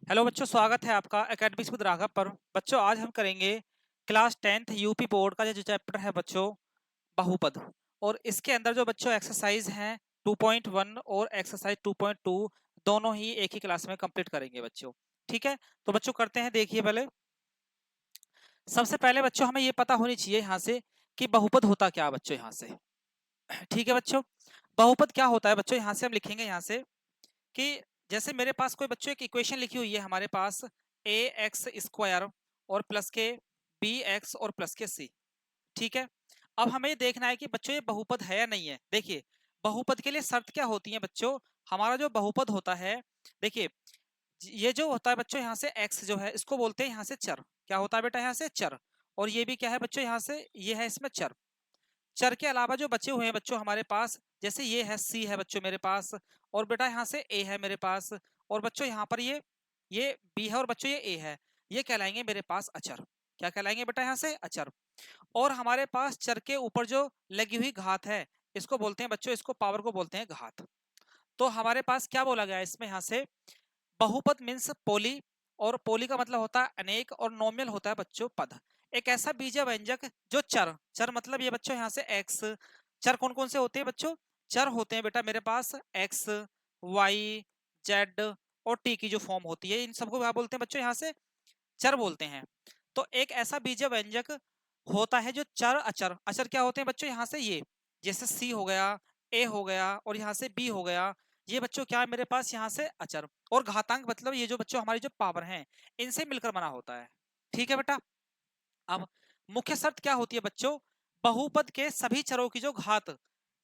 Hello बच्चों, स्वागत है आपका एकेडमिक्स विद राघव पर। बच्चों आज हम करेंगे क्लास 10th यूपी बोर्ड का जो चैप्टर है बच्चों, बहुपद। और इसके अंदर जो बच्चों एक्सरसाइज हैं 2.1 और एक्सरसाइज 2.2 दोनों ही एक ही क्लास में कंप्लीट करेंगे बच्चों। ठीक है, तो बच्चों करते हैं। देखिए पहले, सबसे पहले बच्चों हमें ये पता होनी चाहिए यहाँ से कि बहुपद होता क्या है बच्चों यहाँ से। ठीक है बच्चों, बहुपद क्या होता है बच्चों, यहाँ से हम लिखेंगे यहाँ से कि जैसे मेरे पास कोई बच्चों एक इक्वेशन लिखी हुई है हमारे पास, ए एक्स स्क्वायर और प्लस के बी एक्स और प्लस के सी। ठीक है, अब हमें ये देखना है कि बच्चों ये बहुपद है या नहीं है। देखिए, बहुपद के लिए शर्त क्या होती है बच्चों। हमारा जो बहुपद होता है, देखिए ये जो होता है बच्चों यहाँ से एक्स जो है इसको बोलते हैं यहाँ से चर। क्या होता है बेटा यहाँ से चर। और ये भी क्या है बच्चों यहाँ से, ये है इसमें चर। चर के अलावा जो बचे हुए हैं बच्चों हमारे पास, जैसे ये है सी है बच्चों मेरे पास, और बेटा यहाँ से ए है मेरे पास, और बच्चों यहाँ पर ये बी है, और बच्चों ये ए है। ये कहलाएंगे मेरे पास अचर। क्या कहलाएंगे बेटा यहाँ से, अचर। और हमारे पास चर के ऊपर जो लगी हुई घात है इसको बोलते हैं बच्चों, इसको पावर को बोलते हैं घात। तो हमारे पास क्या बोला गया है इसमें यहाँ से, बहुपद मीन्स पोली, और पोली का मतलब होता है अनेक, और नोमियल होता है बच्चों पद। एक ऐसा बीज व्यंजक जो चर, चर मतलब ये बच्चों यहाँ से एक्स। चर कौन कौन से होते हैं बच्चों, चर होते हैं बेटा मेरे पास एक्स, वाई, जेड और टी की जो फॉर्म होती है इन सबको क्या बोलते हैं बच्चों यहाँ से, चर बोलते हैं। तो एक ऐसा बीज व्यंजक होता है जो चर अचर, अचर क्या होते हैं बच्चों यहाँ से, ये जैसे सी हो गया, ए हो गया और यहाँ से बी हो गया, ये बच्चों क्या है मेरे पास यहाँ से अचर। और घातांक मतलब ये जो बच्चों हमारी जो पावर हैं इनसे मिलकर बना होता है। ठीक है बेटा। अब मुख्य शर्त क्या होती है बच्चों, बहुपद के सभी चरों की जो घात,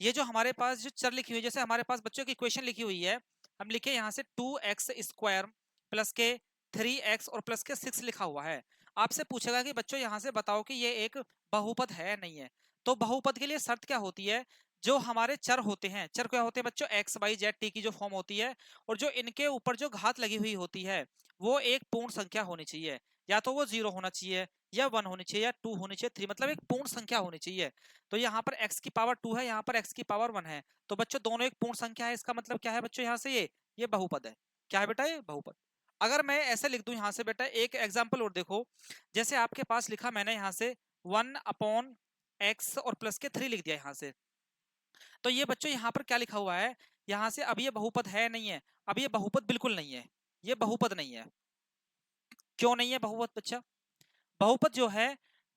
ये जो हमारे पास जो चर लिखी हुई है, जैसे हमारे पास बच्चों की इक्वेशन लिखी हुई है, हम लिखे यहाँ से 2x स्क्वायर प्लस के 3x और प्लस के 6 लिखा हुआ है। आपसे पूछेगा कि बच्चों यहाँ से बताओ कि ये एक बहुपद है या नहीं है। तो बहुपद के लिए शर्त क्या होती है, जो हमारे चर होते हैं, चर क्या होते हैं बच्चों, एक्स वाई जेड टी की जो फॉर्म होती है, और जो इनके ऊपर जो घात लगी हुई होती है वो एक पूर्ण संख्या होनी चाहिए। या तो वो जीरो होना चाहिए, या वन होनी चाहिए, या टू होनी चाहिए, थ्री, मतलब एक पूर्ण संख्या होनी चाहिए। तो यहाँ पर x की पावर टू है, यहाँ पर x की पावर वन है, तो बच्चों दोनों एक पूर्ण संख्या है। इसका मतलब क्या है बच्चों यहाँ से, ये बहुपद है। क्या है बेटा, ये बहुपद। अगर मैं ऐसे लिख दूं यहाँ से बेटा, एक एग्जाम्पल और देखो, जैसे आपके पास लिखा मैंने यहाँ से 1/x और प्लस के 3 लिख दिया यहाँ से। तो ये बच्चों यहाँ पर क्या लिखा हुआ है यहाँ से, अब ये बहुपद है नहीं है, अब ये बहुपद बिल्कुल नहीं है, ये बहुपद नहीं है। क्यों नहीं है बहुपद बच्चा, बहुपद जो है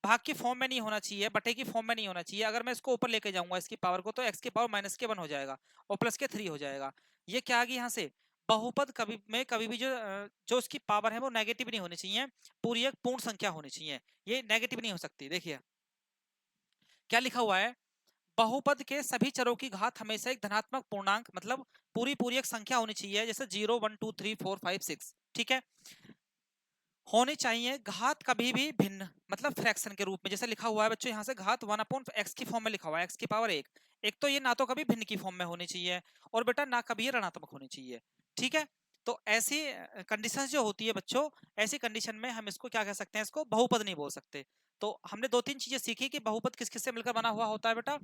भाग की फॉर्म में नहीं होना चाहिए, बटे की फॉर्म में नहीं होना चाहिए। अगर मैं इसको ऊपर लेके जाऊंगा इसकी पावर को, तो एक्स की पावर माइनस के वन हो जाएगा और प्लस के थ्री हो जाएगा। ये क्या आ गया यहाँ से, बहुपद कभी भी जो उसकी पावर है वो नेगेटिव नहीं होनी चाहिए, पूरी एक पूर्ण संख्या होनी चाहिए, ये नेगेटिव नहीं हो सकती। देखिए क्या लिखा हुआ है, बहुपद के सभी चरों की घात हमेशा एक धनात्मक पूर्णांक मतलब पूरी पूरी एक संख्या होनी चाहिए, जैसे 0 1 2 3 4 5 6। ठीक है, होनी चाहिए घात कभी भी भिन्न मतलब फ्रैक्शन के रूप में, जैसे लिखा हुआ है बच्चों यहाँ से घात 1/x की फॉर्म में लिखा हुआ है, एक्स की पावर एक। एक तो ये ना तो कभी भिन्न की फॉर्म में होनी चाहिए, और बेटा ना कभी ये ऋणात्मक होनी चाहिए। ठीक है, तो ऐसी कंडीशन जो होती है बच्चों, ऐसी कंडीशन में हम इसको क्या कह सकते हैं, इसको बहुपद नहीं बोल सकते। तो हमने दो तीन चीजें सीखी कि बहुपद किस किस से मिलकर बना हुआ होता है बेटा।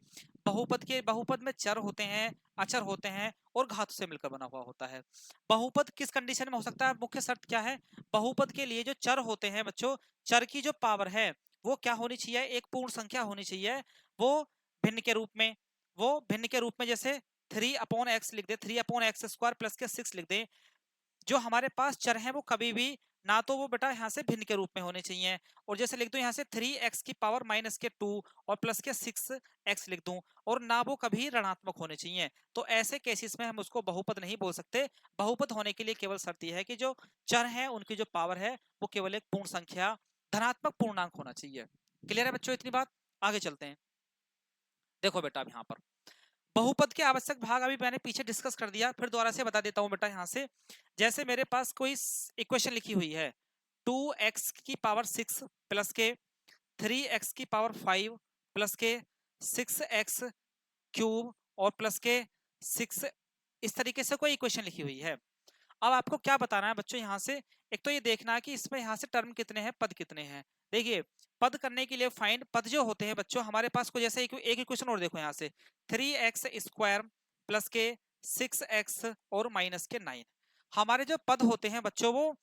बहुपद में चर होते हैं, अचर होते हैं, और घात से मिलकर बना हुआ होता है। बहुपद किस कंडीशन में हो सकता है, मुख्य शर्त क्या है, बहुपद के लिए जो चर होते हैं बच्चों, चर की जो पावर है वो क्या होनी चाहिए, एक पूर्ण संख्या होनी चाहिए। वो भिन्न के रूप में, वो भिन्न के रूप में जैसे 3/x लिख दे, 3/x स्क्वायर प्लस के 6 लिख दे। जो हमारे पास चर हैं वो कभी भी ना तो वो बेटा यहाँ से भिन्न के रूप में होने चाहिए, और जैसे लिख दूं यहाँ से 3x की पावर माइनस के 2 और प्लस के 6x लिख दूं, और ना वो कभी ऋणात्मक होने चाहिए। तो ऐसे केसेस में हम उसको बहुपद नहीं बोल सकते। बहुपद होने के लिए केवल शर्त यह है कि जो चर हैं उनकी जो पावर है वो केवल एक पूर्ण संख्या, धनात्मक पूर्णांक होना चाहिए। क्लियर है बच्चों इतनी बात, आगे चलते हैं। देखो बेटा अब यहाँ पर बहुपद के आवश्यक भाग अभी मैंने पीछे डिस्कस कर दिया, फिर दोबारा से बता देता हूं बेटा यहाँ से। जैसे मेरे पास कोई इक्वेशन लिखी हुई है 2x की पावर 6 प्लस के 3x की पावर 5 प्लस के 6x क्यूब और प्लस के 6, इस तरीके से कोई इक्वेशन लिखी हुई है। अब आपको क्या बताना है बच्चों यहाँ से, एक तो ये देखना है कि इसमें यहाँ से टर्म कितने हैं, पद कितने हैं। देखिए पद करने के लिए फाइंड पद जो होते हैं बच्चों हमारे पास को, जैसे एक इक्वेशन और देखो यहाँ से 3x स्क्वायर प्लस के 6x और माइनस के 9। हमारे जो पद होते हैं बच्चों वो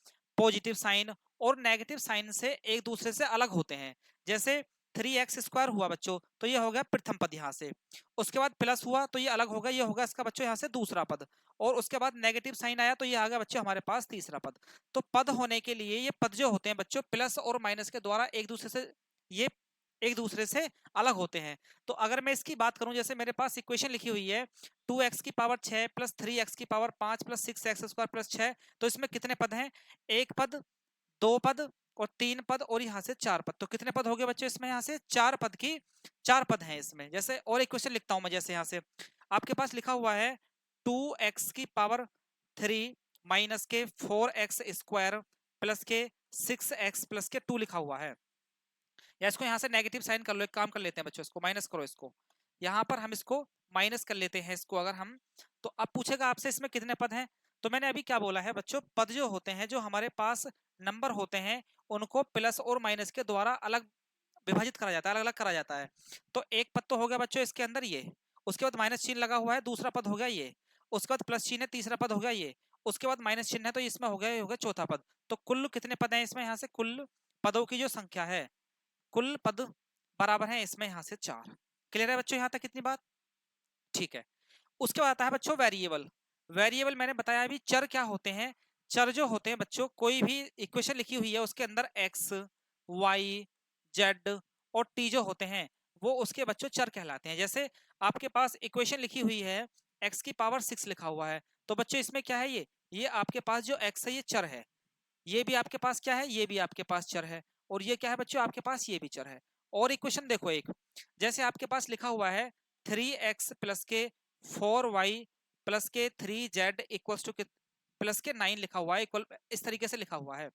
पॉजिटिव साइन और नेगेटिव साइन से एक दूसरे से अलग होते हैं। जैसे 3x² हुआ बच्चों, तो ये हो गया प्रथम पद यहाँ से। उसके बाद प्लस हुआ तो ये अलग होगा, ये होगा इसका बच्चों यहाँ से दूसरा पद। और उसके बाद नेगेटिव साइन आया तो ये आ गया बच्चों हमारे पास तीसरा पद। तो पद होने के लिए ये पद जो होते हैं बच्चों प्लस और माइनस के द्वारा एक दूसरे से ये एक दूसरे से अलग होते हैं। तो अगर मैं इसकी बात करूं, जैसे मेरे पास इक्वेशन लिखी हुई है 2x की पावर 6 प्लस 3x की पावर 5 प्लस 6x² प्लस 6, तो इसमें कितने पद हैं? एक पद, दो पद और तीन पद और यहाँ से चार पद। तो कितने पद हो गए बच्चों इसमें? यहाँ से चार पद हैं इसमें। जैसे और एक क्वेश्चन लिखता हूं मैं, जैसे यहाँ से आपके पास लिखा हुआ है 2x की पावर 3 माइनस के 4x² प्लस के 6x प्लस के 2 लिखा हुआ है। या इसको यहाँ से नेगेटिव साइन कर लो, एक काम कर लेते हैं बच्चों, इसको माइनस करो, इसको यहाँ पर हम इसको माइनस कर लेते हैं इसको अगर हम। तो अब पूछेगा आपसे इसमें कितने पद हैं। तो मैंने अभी क्या बोला है बच्चों, पद जो होते हैं, जो हमारे पास नंबर होते हैं, उनको प्लस और माइनस के द्वारा अलग विभाजित करा जाता है, अलग अलग करा जाता है। तो एक पद तो हो गया बच्चों इसके अंदर ये, उसके बाद माइनस चिन्ह लगा हुआ है, दूसरा पद हो गया ये, उसके बाद प्लस चिन्ह है, तीसरा पद हो गया ये, उसके बाद माइनस चिन्ह है, तो इसमें हो गया चौथा पद। तो कुल कितने पद हैं इसमें? यहाँ से कुल पदों की जो संख्या है, कुल पद बराबर है इसमें यहाँ से 4। क्लियर है बच्चों यहाँ तक कितनी बात? ठीक है। उसके बाद आता है बच्चों वेरिएबल। वेरिएबल मैंने बताया अभी चर क्या होते हैं। चर जो होते हैं बच्चों, कोई भी इक्वेशन लिखी हुई है उसके अंदर x, y, z और t जो होते हैं वो उसके बच्चों चर कहलाते हैं। जैसे आपके पास इक्वेशन लिखी हुई है x की पावर 6 लिखा हुआ है, तो बच्चों इसमें क्या है? ये आपके पास जो x है ये चर है, ये भी आपके पास क्या है? ये भी आपके पास चर है। और ये क्या है बच्चों? आपके पास ये भी चर है। और इक्वेशन देखो एक, जैसे आपके पास लिखा हुआ है 3x प्लस के 4y प्लस के 3z इक्वल्स टू प्लस के 9 लिखा हुआ है, इक्वल इस तरीके से लिखा हुआ है।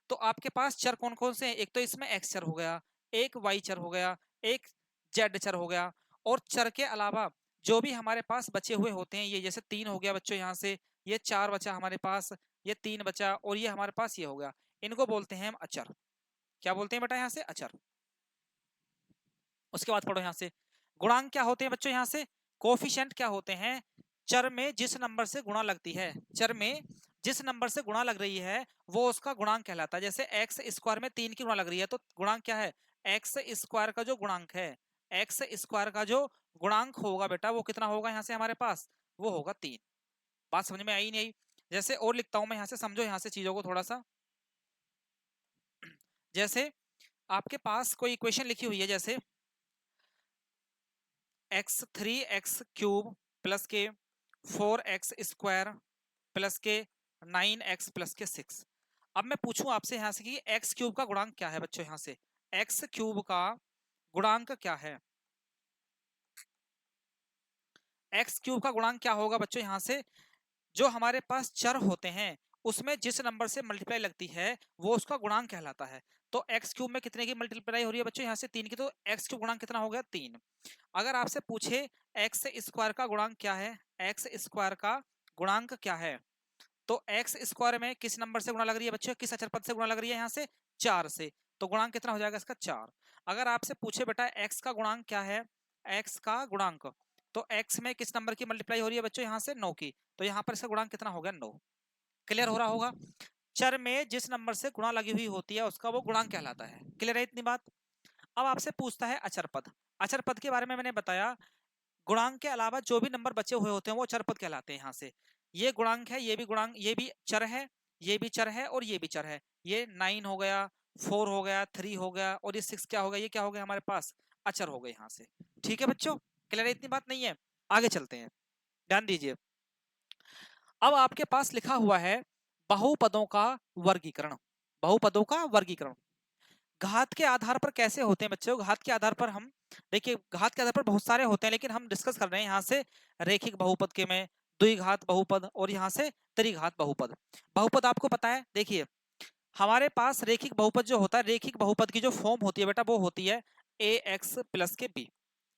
तो आपके पास चर कौन कौन से हैं? एक तो इसमें x चर हो गया, एक y चर हो गया, एक z चर हो गया। और चर के अलावा जो भी हमारे पास बचे हुए होते हैं, ये जैसे 3 हो गया बच्चों यहाँ से, ये 4 बचा हमारे पास, ये 3 बचा और ये हमारे पास ये हो गया, इनको बोलते हैं हम अचर। क्या बोलते हैं बेटा? यहाँ से अचर। उसके बाद पढ़ो यहाँ से गुणांक क्या होते हैं बच्चों? यहाँ से कोफिशिएंट क्या होते हैं? चर में जिस नंबर से गुणा लगती है, चर में जिस नंबर से गुणा लग रही है वो उसका गुणांक कहलाता है। जैसे x² में 3 की गुणा लग रही है तो गुणांक क्या है? x² का जो गुणांक है, x² का जो गुणांक होगा बेटा वो कितना होगा यहाँ से हमारे पास? वो होगा 3। बात समझ में आई नहीं आई? जैसे और लिखता हूं मैं यहाँ से, समझो यहाँ से चीजों को थोड़ा सा। जैसे आपके पास कोई इक्वेशन लिखी हुई है, जैसे x3x³ प्लस के 4x² प्लस के 9x प्लस के 6। अब मैं पूछूं आपसे यहाँ से कि x³ का गुणांक क्या है बच्चों? यहाँ से x³ का गुणांक क्या है? x³ का गुणांक क्या होगा बच्चों? यहाँ से जो हमारे पास चर होते हैं उसमें जिस नंबर से मल्टीप्लाई लगती है वो उसका गुणांक कहलाता है। तो x³ में कितने की मल्टीप्लाई हो रही है बच्चों? यहाँ से 3 की, तो x³ गुणांक कितना हो गया? 3। अगर आपसे पूछे x² का गुणांक क्या है, x² का गुणांक क्या है, तो x² में किस नंबर से गुणा लग रही है बच्चों? किस अचर पद से गुणा लग रही है? यहाँ से 4 से। तो गुणांक कितना हो जाएगा इसका? 4। अगर आपसे पूछे बेटा x का गुणांक क्या है, x का गुणांक, तो x में किस नंबर की मल्टीप्लाई हो रही है बच्चों? यहाँ से 9 की, तो यहाँ पर इसका गुणांक कितना हो गया? 9। क्लियर हो रहा होगा? चर में जिस नंबर से गुणा लगी हुई होती है उसका वो गुणांक कहलाता है। क्लियर है इतनी बात? अब आपसे पूछता है अचर पद। अचर पद के बारे में मैंने बताया, गुणांक के अलावा जो भी नंबर बचे हुए होते हैं वो चर पद कहलाते हैं। यहाँ से ये गुणांक है, ये भी गुणांक, ये भी चर है, ये भी चर है और ये भी चर है। ये 9 हो गया, 4 हो गया, 3 हो गया और ये 6 क्या हो गया? ये क्या हो गया हमारे पास? अचर हो गए यहाँ से। ठीक है बच्चों? क्लियर है? इतनी बात नहीं है? आगे चलते हैं, ध्यान दीजिए। अब आपके पास लिखा हुआ है बहुपदों का वर्गीकरण। बहुपदों का वर्गीकरण घात के आधार पर कैसे होते हैं बच्चों? घात के आधार पर हम देखिए, घात के आधार पर बहुत सारे होते हैं लेकिन हम डिस्कस कर रहे हैं यहाँ से रेखिक बहुपद के में द्विघात बहुपद और यहाँ से त्रिघात बहुपद। बहुपद आपको पता है, देखिए हमारे पास रेखिक बहुपद जो होता है, रेखिक बहुपद की जो फॉर्म होती है बेटा वो होती है ax प्लस के b।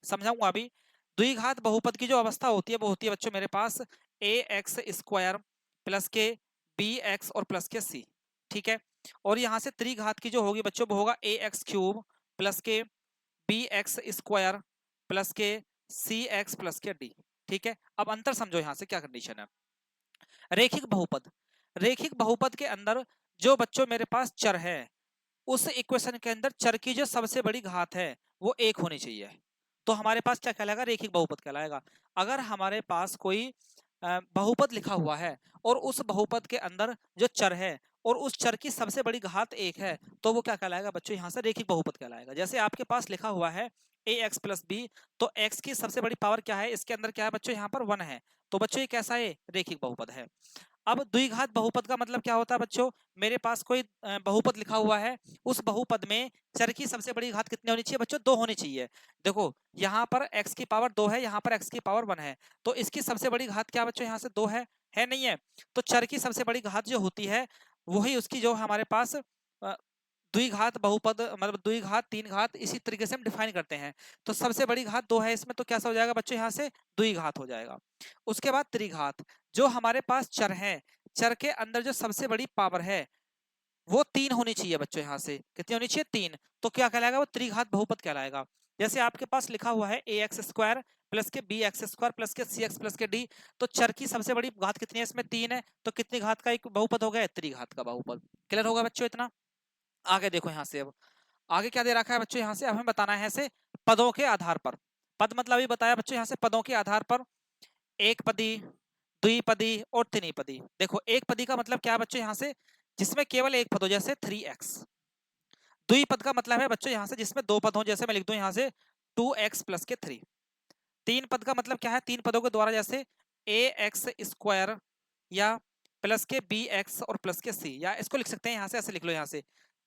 समझाऊंगा अभी। द्विघात बहुपद की जो अवस्था होती है वो होती है बच्चों मेरे पास ax² प्लस के bx और प्लस के c। ठीक है। और यहाँ से त्रिघात की जो होगी बच्चों वो होगा ax³ प्लस के bx² प्लस के cx प्लस के d। ठीक है। अब अंतर समझो यहाँ से क्या कंडीशन है। रेखिक बहुपद, रेखिक बहुपद के अंदर जो बच्चों मेरे पास चर है उस इक्वेशन के अंदर चर की जो सबसे बड़ी घात है वो 1 होनी चाहिए, तो हमारे पास क्या कहलाएगा, रेखिक बहुपद कहलाएगा। अगर हमारे पास कोई बहुपद लिखा हुआ है और उस बहुपद के अंदर जो चर है और उस चर की सबसे बड़ी घात 1 है, तो वो क्या कहलाएगा बच्चों, यहाँ से रेखिक बहुपद कहलाएगा। जैसे आपके पास लिखा हुआ है ax प्लस बी, तो x की सबसे बड़ी पावर क्या है, इसके अंदर क्या है बच्चों, यहाँ पर 1 है, तो बच्चों ये कैसा है, रेखिक बहुपद है। अब द्विघात बहुपद का मतलब क्या होता है बच्चों, मेरे पास कोई बहुपद लिखा हुआ है, उस बहुपद में चर की सबसे बड़ी घात कितनी होनी चाहिए बच्चों, 2 होनी चाहिए। देखो यहाँ पर x की पावर 2 है, यहाँ पर x की पावर 1 है, तो इसकी सबसे बड़ी घात क्या बच्चों, यहाँ से 2 है नहीं है। तो चर की सबसे बड़ी घात जो होती है वही उसकी जो हमारे पास द्विघात बहुपद, मतलब द्विघात, तीन घात, इसी तरीके से हम डिफाइन करते हैं। तो सबसे बड़ी घात 2 है इसमें, तो कैसा हो जाएगा बच्चों, यहाँ से द्विघात हो जाएगा। उसके बाद त्रिघात, जो हमारे पास चर है, चर के अंदर जो सबसे बड़ी पावर है वो 3 होनी चाहिए बच्चों, यहाँ से कितनी होनी चाहिए, 3, तो क्या कहलाएगा, वो त्रिघात बहुपद कहलाएगा। जैसे आपके पास लिखा हुआ है ए एक्स स्क्वायर प्लस के बी एक्स स्क्वायर प्लस के सी एक्स प्लस के डी, तो चर की सबसे बड़ी घात कितनी है, इसमें 3 है, तो कितनी घात का एक बहुपद हो गया, त्रिघात का बहुपद। क्लियर होगा बच्चों इतना। आगे देखो यहाँ से, अब आगे क्या दे रखा है बच्चों, यहाँ से अब हमें बताना है ऐसे पदों के आधार पर। पद मतलब अभी बताया बच्चों, यहाँ से पदों के आधार पर एक पदी, द्विपदी और त्रिपदी। देखो एक पदी का मतलब क्या है बच्चों, यहाँ से जिसमें केवल एक पद हो, जैसे 3x। द्विपद का मतलब है बच्चों यहाँ से जिसमें दो पद हो, जैसे मैं लिख दूं यहाँ से 2x प्लस के 3। तीन पद का मतलब क्या है, तीन पदों के द्वारा, जैसे ए एक्स स्क्वायर या प्लस के बी एक्स और प्लस के सी, या इसको लिख सकते हैं यहाँ से, ऐसे लिख लो यहाँ से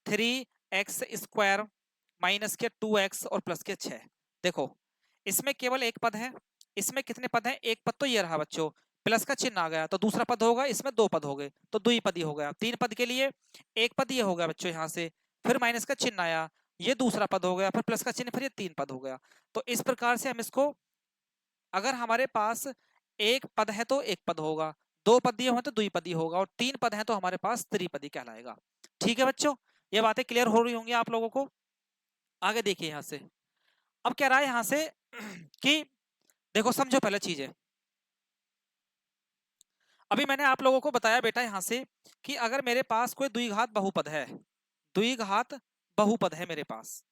3x² माइनस के 2x और प्लस के 6। देखो इसमें केवल एक पद है, इसमें कितने पद हैं, एक पद तो ये रहा बच्चों, प्लस का चिन्ह आ गया, तो दूसरा पद होगा, इसमें दो पद हो गए, तो द्विपदी हो गया। तीन पद के लिए एक पद ये हो गया बच्चों यहाँ से, फिर माइनस का चिन्ह आया, ये दूसरा पद हो गया, फिर प्लस का चिन्ह, फिर ये तीन पद हो गया। तो इस प्रकार से हम इसको, अगर हमारे पास एक पद है तो एक पद होगा, दो पदीय हो तो द्विपदी होगा, और तीन पद है तो हमारे पास त्रिपदी कहलाएगा। ठीक है बच्चों, ये बातें क्लियर हो रही होंगी आप लोगों को। आगे देखिए यहाँ से, अब कह रहा है यहाँ से कि देखो समझो पहले चीजें। अभी मैंने आप लोगों को बताया बेटा यहाँ से कि अगर मेरे पास कोई द्विघात बहुपद है, द्विघात बहुपद है मेरे पास,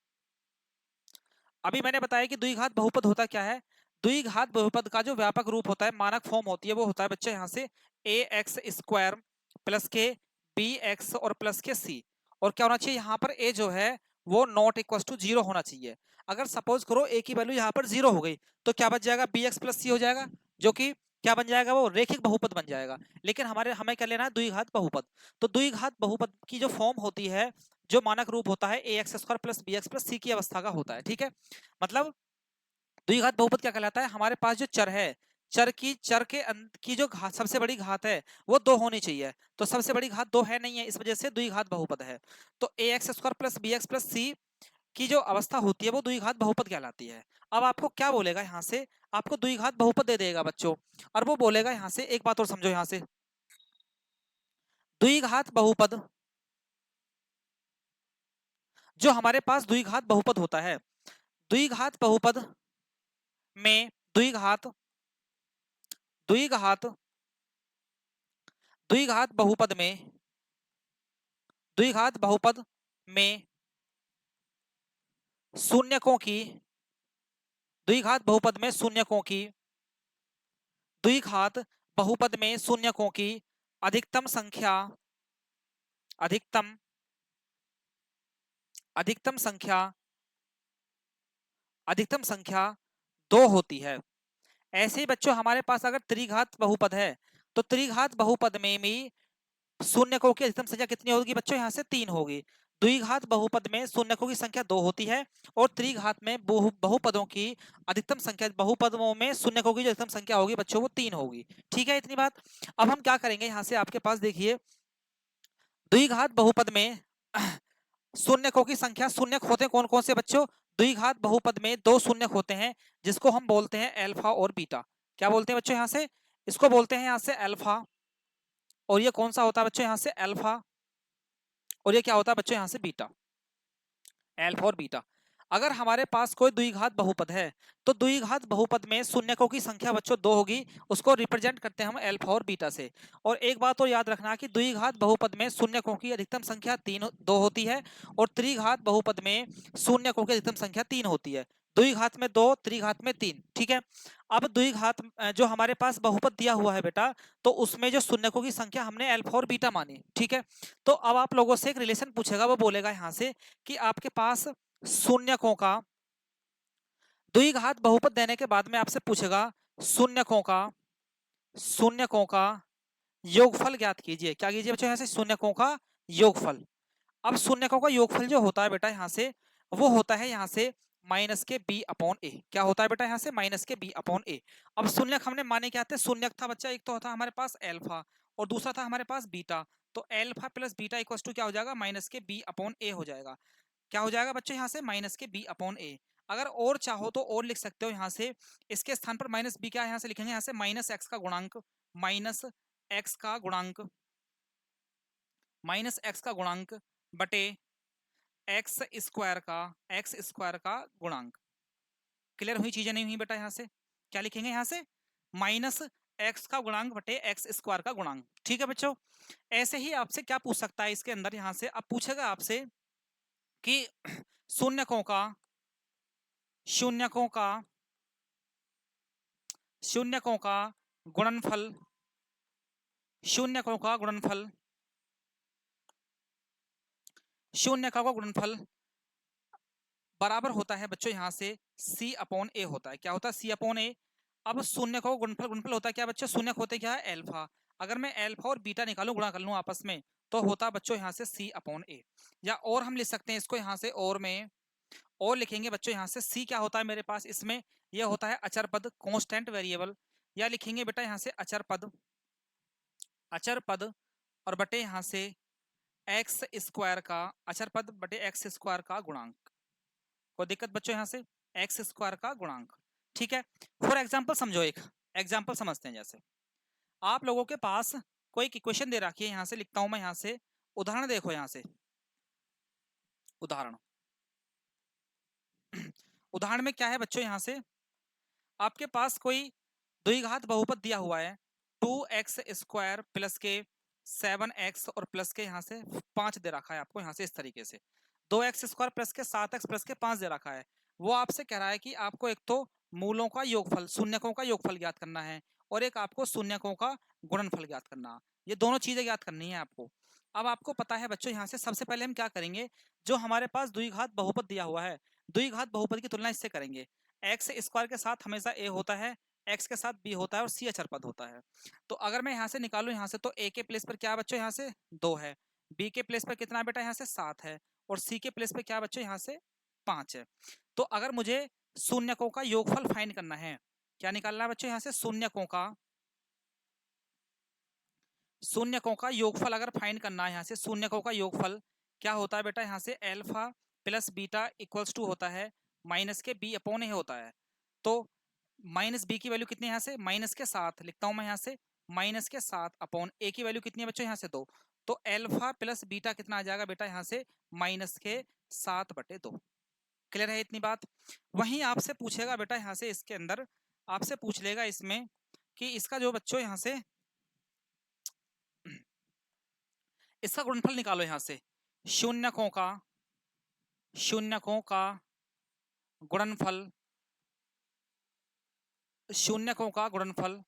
अभी मैंने बताया कि द्विघात बहुपद होता क्या है। द्विघात बहुपद का जो व्यापक रूप होता है, मानक फॉर्म होती है, वो होता है बच्चे यहाँ से ए एक्स स्क्वायर प्लस के बी एक्स और प्लस के सी, और क्या होना चाहिए यहाँ पर, ए जो है वो नॉट इक्वल टू 0 होना चाहिए। अगर सपोज करो ए की वैल्यू यहाँ पर 0 हो गई, तो क्या बच जाएगा, बी एक्स प्लस सी हो जाएगा, जो कि क्या बन जाएगा, वो रेखिक बहुपद बन जाएगा। लेकिन हमें क्या लेना है, द्विघात बहुपद। तो द्विघात बहुपद की जो फॉर्म होती है, जो मानक रूप होता है, a x square plus b x plus c की अवस्था का होता है। ठीक है, मतलब द्विघात बहुपद क्या कहलाता है, हमारे पास जो चर है, चर के की जो घात, सबसे बड़ी घात है वो 2 होनी चाहिए, तो सबसे बड़ी घात 2 है नहीं है, इस वजह से द्विघात बहुपद है। तो a x square plus b x plus c की जो अवस्था होती है वो द्विघात बहुपद कहलाती है। अब आपको क्या बोलेगा यहाँ से, आपको द्विघात बहुपद दे देगा बच्चों, और वो बोलेगा यहाँ से, एक बात और समझो यहाँ से, द्विघात बहुपद, जो हमारे पास द्विघात बहुपद होता है, द्विघात बहुपद में द्विघात द्विघात द्विघात बहुपद में द्विघात बहुपद में शून्यकों की द्विघात बहुपद में शून्यकों की द्विघात बहुपद में शून्यकों की अधिकतम संख्या अधिकतम अधिकतम संख्या अधिकतम संख्या 2 होती है। ऐसे ही बच्चों हमारे पास अगर त्रिघात बहुपद है, तो त्रिघात बहुपद में भी शून्यकों की अधिकतम संख्या कितनी होगी बच्चों, यहाँ से 3 होगी। द्विघात बहुपद में शून्यकों की संख्या 2 होती है, और त्रिघात में बहुपदों की अधिकतम संख्या, बहुपदों में शून्यकों की जो अधिकतम संख्या होगी बच्चों वो 3 होगी। ठीक है, इतनी बात। अब हम क्या करेंगे, यहाँ से आपके पास देखिए, द्विघात बहुपद में शून्यकों की संख्या, शून्यक होते हैं कौन कौन से बच्चों, द्विघात बहुपद में 2 शून्यक होते हैं, जिसको हम बोलते हैं अल्फा और बीटा। क्या बोलते हैं बच्चों, यहाँ से इसको बोलते हैं यहाँ से अल्फा, और ये कौन सा होता है बच्चों, यहाँ से अल्फा, और ये क्या होता है बच्चों, यहाँ से बीटा, अल्फा और बीटा। अगर हमारे पास कोई द्विघात बहुपद है तो द्विघात बहुपद में शून्यकों की संख्या बच्चों 2 होगी, उसको रिप्रेजेंट करते हैं हम अल्फा और बीटा से। और एक बात और याद रखना कि द्विघात बहुपद में शून्यकों की अधिकतम संख्या 2 होती है और त्रिघात बहुपद में शून्यकों की अधिकतम संख्या 3 होती है। द्विघात में 2, त्रिघात में 3। ठीक है। अब द्विघात जो हमारे पास बहुपद दिया हुआ है बेटा, तो उसमें जो शून्यकों की संख्या हमने अल्फा और बीटा मानी। ठीक है। तो अब आप लोगों से एक रिलेशन पूछेगा, वो बोलेगा यहाँ से कि आपके पास शून्यकों का द्विघात बहुपद देने के बाद में आपसे पूछेगा शून्यकों का योगफल ज्ञात कीजिए। क्या कीजिए बच्चों, यहाँ से शून्यकों का योगफल। अब शून्यकों का योगफल जो होता है बेटा यहाँ से, वो होता है यहाँ से माइनस के बी अपॉन ए। क्या होता है बेटा यहाँ से, माइनस के बी अपॉन ए। अब शून्यक हमने माने क्या थे, शून्यक था बच्चा, एक तो होता हमारे पास एल्फा और दूसरा था हमारे पास बीटा। तो alpha plus beta equal to क्या हो जाएगा, माइनस के बी अपॉन ए हो जाएगा। क्या हो जाएगा बच्चों यहाँ से, माइनस के बी अपॉन ए। अगर और चाहो तो और लिख सकते हो यहाँ से, इसके स्थान पर माइनस बी क्या है यहाँ से लिखेंगे, यहाँ से माइनस एक्स का गुणांक, माइनस एक्स का गुणांक, माइनस एक्स का गुणांक बटे एक्स स्क्वायर का गुणांक। क्लियर हुई चीजें, नहीं हुई बेटा। यहाँ से क्या लिखेंगे, यहाँ से माइनस एक्स का गुणांक बटे एक्स स्क्वायर का गुणांक। ठीक है बच्चों। ऐसे ही आपसे क्या पूछ सकता है इसके अंदर, यहाँ से अब पूछेगा आपसे कि शून्यकों का शून्यकों का शून्यकों का गुणनफल, शून्यकों का गुणनफल, शून्यकों का गुणनफल बराबर होता है बच्चों यहाँ से c अपॉन ए होता है। क्या होता है, c अपॉन ए। अब शून्य का गुणनफल होता है क्या बच्चों, शून्य होते क्या है, एल्फा। अगर मैं एल्फा और बीटा निकालूं, गुणा कर लूं आपस में, तो होता बच्चों यहाँ से c अपॉन ए। या और हम लिख सकते हैं इसको यहाँ से, और में और लिखेंगे बच्चों यहाँ से c क्या होता है मेरे पास इसमें, यह होता है अचर पद, कॉन्स्टेंट वेरिएबल। या लिखेंगे बेटा यहाँ से अचर पद और बटे यहाँ से एक्स स्क्वायर का, अचर पद बटे एक्स स्क्वायर का गुणांक। कोई दिक्कत बच्चों यहाँ से, एक्स स्क्वायर का गुणांक। ठीक है। फॉर एग्जाम्पल समझो, एक एग्जाम्पल समझते हैं। जैसे आप लोगों के पास कोई इक्वेशन दे रखी है, यहाँ से लिखता हूं मैं, यहाँ से उदाहरण देखो, यहाँ से उदाहरण उदाहरण में क्या है बच्चों, यहाँ से आपके पास कोई द्विघात बहुपद दिया हुआ है 2x स्क्वायर प्लस के 7x और प्लस के यहाँ से 5 दे रखा है आपको, यहाँ से इस तरीके से 2x स्क्वायर प्लस के 7x प्लस के 5 दे रखा है। वो आपसे कह रहा है कि आपको एक तो मूलों का योगफल, शून्यकों का योगफल ज्ञात करना है, और एक आपको शून्यकों का गुणनफल ज्ञात करना। ये दोनों चीजें ज्ञात करनी है आपको। अब आपको पता है बच्चों, यहाँ से सबसे पहले हम क्या करेंगे, जो हमारे पास द्विघात बहुपद दिया हुआ है, द्विघात बहुपद की तुलना इससे करेंगे। एक्स स्क्वायर के साथ हमेशा ए होता है, एक्स के साथ बी होता है और सी अचर पद होता है। तो अगर मैं यहाँ से निकालूं, यहाँ से तो ए के प्लेस पर क्या बच्चों यहाँ से 2 है, बी के प्लेस पर कितना बेटा यहाँ से 7 है, और सी के प्लेस पर क्या बच्चों यहाँ से 5 है। तो अगर मुझे शून्यकों का योगफल फाइंड करना है, क्या निकालना है बच्चों यहाँ से, शून्यकों का योगफल अगर फाइंड करना है, यहाँ से शून्यकों का योगफल क्या होता है बेटा, यहाँ से alpha plus beta equals to होता है माइनस के बी अपॉन ए होता है। तो माइनस बी की वैल्यू कितनी है यहाँ से, माइनस के 7 लिखता हूं मैं यहाँ से, माइनस के 7 अपॉन ए की वैल्यू कितनी है बच्चों यहाँ से 2। तो एल्फा प्लस बीटा कितना आ जाएगा बेटा यहाँ से, माइनस के 7/2। क्लियर है इतनी बात। वहीं आपसे पूछेगा बेटा यहाँ से, इसके अंदर आपसे पूछ लेगा इसमें कि इसका जो बच्चों यहाँ से इसका गुणनफल निकालो, यहाँ से शून्यकों का गुणनफल, शून्यकों का गुणनफल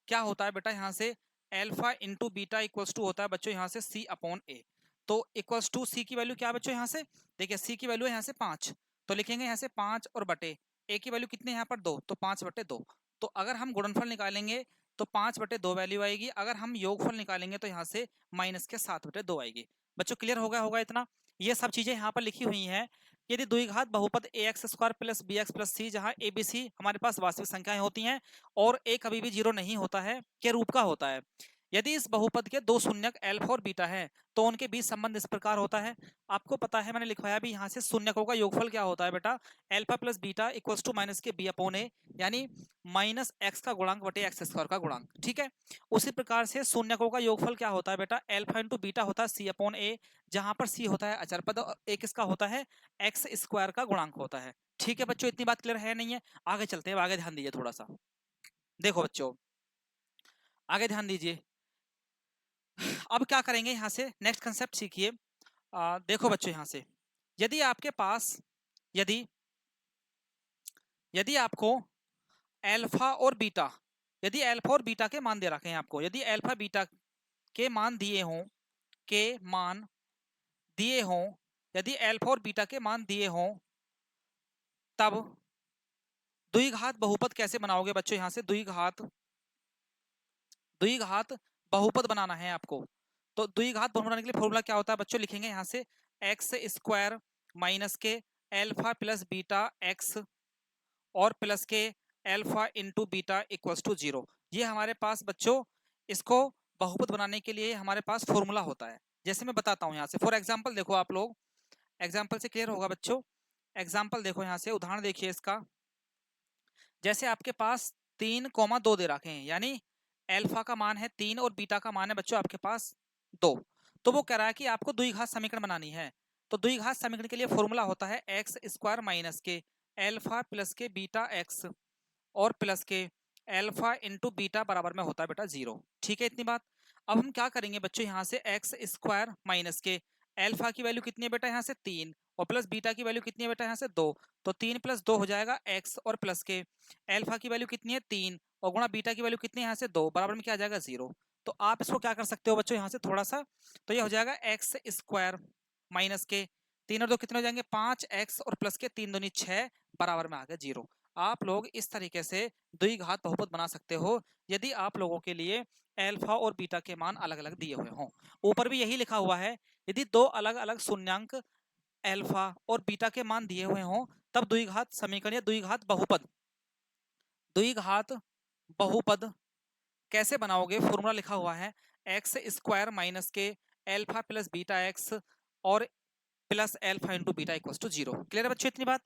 क्या होता है बेटा यहाँ से, alpha into beta equals to होता है बच्चों यहाँ से सी अपॉन ए। तो इक्वल्स टू सी की वैल्यू क्या बच्चों यहाँ से, देखिए सी की वैल्यू है यहाँ से 5, तो लिखेंगे यहाँ से 5 और बटे ए की वैल्यू कितनी है यहाँ पर 2, तो 5/2। तो अगर हम गुणनफल निकालेंगे तो 5/2 वैल्यू आएगी, अगर हम योगफल निकालेंगे तो यहाँ से माइनस के 7/2 आएगी। बच्चों क्लियर हो गया होगा इतना। ये सब चीजें यहाँ पर लिखी हुई हैं। यदि द्विघात बहुपद a x square plus b x plus c, जहाँ ए बी सी हमारे पास वास्तविक संख्याएं होती हैं और ए कभी भी 0 नहीं होता है, के रूप का होता है, यदि इस बहुपद के दो शून्यक अल्फा और बीटा है तो उनके बीच संबंध इस प्रकार होता है। आपको पता है मैंने लिखवाया भी यहाँ से शून्यकों का योगफल क्या होता है बेटा, alpha plus beta equals to minus के बी अपॉन ए, यानी माइनस एक्स का गुणांक बटे एक्स स्क्वायर का गुणांक। ठीक है, उसी प्रकार से शून्यकों का योगफल क्या होता है बेटा, अल्फा इंटू बीटा होता है सी अपॉन ए, जहां पर सी होता है अचर पद और ए किसका होता है, एक्स स्क्वायर का गुणांक होता है। ठीक है बच्चों, इतनी बात क्लियर है नहीं है? आगे चलते हैं, आगे ध्यान दीजिए थोड़ा सा। देखो बच्चों आगे ध्यान दीजिए, अब क्या करेंगे यहाँ से, नेक्स्ट कंसेप्ट सीखिए। देखो बच्चों यहाँ से, यदि आपके पास यदि यदि आपको अल्फा और बीटा, यदि अल्फा और बीटा के मान दे रखे हैं आपको, यदि अल्फा बीटा के मान दिए हों, के मान दिए हों, यदि अल्फा और बीटा के मान दिए हों, तब द्विघात बहुपद कैसे बनाओगे बच्चों, यहाँ से द्विघात बहुपद बनाना है आपको। तो द्विघात बहुपद बनाने के लिए फॉर्मूला क्या होता है बच्चों, लिखेंगे यहाँ से एक्स स्क्वायर माइनस के अल्फा प्लस बीटा एक्स और प्लस के alpha into beta equals to 0। ये हमारे पास बच्चों, इसको बहुपद बनाने के लिए हमारे पास फॉर्मूला होता है। जैसे मैं बताता हूँ यहाँ से, फॉर एग्जाम्पल देखो, आप लोग एग्जाम्पल से क्लियर होगा बच्चों। एग्जाम्पल देखो यहाँ से, उदाहरण देखिए इसका। जैसे आपके पास 3,2 दे रखे हैं, यानी अल्फा का मान है 3 और बीटा का मान है बच्चों आपके पास 2। तो वो कह रहा है कि आपको द्विघात समीकरण बनानी है। तो द्विघात समीकरण के लिए फॉर्मूला होता है एक्स स्क्वायर माइनस के अल्फा प्लस के बीटा एक्स और प्लस के अल्फा इंटू बीटा बराबर में होता है बेटा 0। ठीक है इतनी बात। अब हम क्या करेंगे बच्चों, यहाँ से एक्स स्क्वायर माइनस के अल्फा की वैल्यू कितनी है बेटा, यहाँ से 3 और प्लस बीटा की वैल्यू कितनी है बेटा, यहाँ से 2। तो 3 + 2 हो जाएगा एक्स और प्लस के अल्फा की वैल्यू कितनी है 3 और गुणा बीटा की वैल्यू कितनी है यहाँ से 2, बराबर में क्या आ जाएगा 0। तो आप इसको क्या कर सकते हो बच्चों यहाँ से थोड़ा सा, तो ये हो जाएगा एक्स स्क्वायर माइनस के 3 और 2 कितने हो जाएंगे 5 एक्स और प्लस के 3 दूनी 6 बराबर में आ गया 0। आप लोग इस तरीके से द्विघात बहुपद बना सकते हो यदि आप लोगों के लिए अल्फा और बीटा के मान अलग अलग दिए हुए हों। ऊपर भी यही लिखा हुआ है, यदि दो अलग अलग शून्यांक अल्फा और बीटा के मान दिए हुए हों तब द्विघात समीकरण या द्विघात बहुपद कैसे बनाओगे, फॉर्मूला लिखा हुआ है एक्स स्क्वायर माइनस के अल्फा प्लस बीटा एक्स और plus alpha into beta equal to 0। Clear है बच्चों इतनी बात।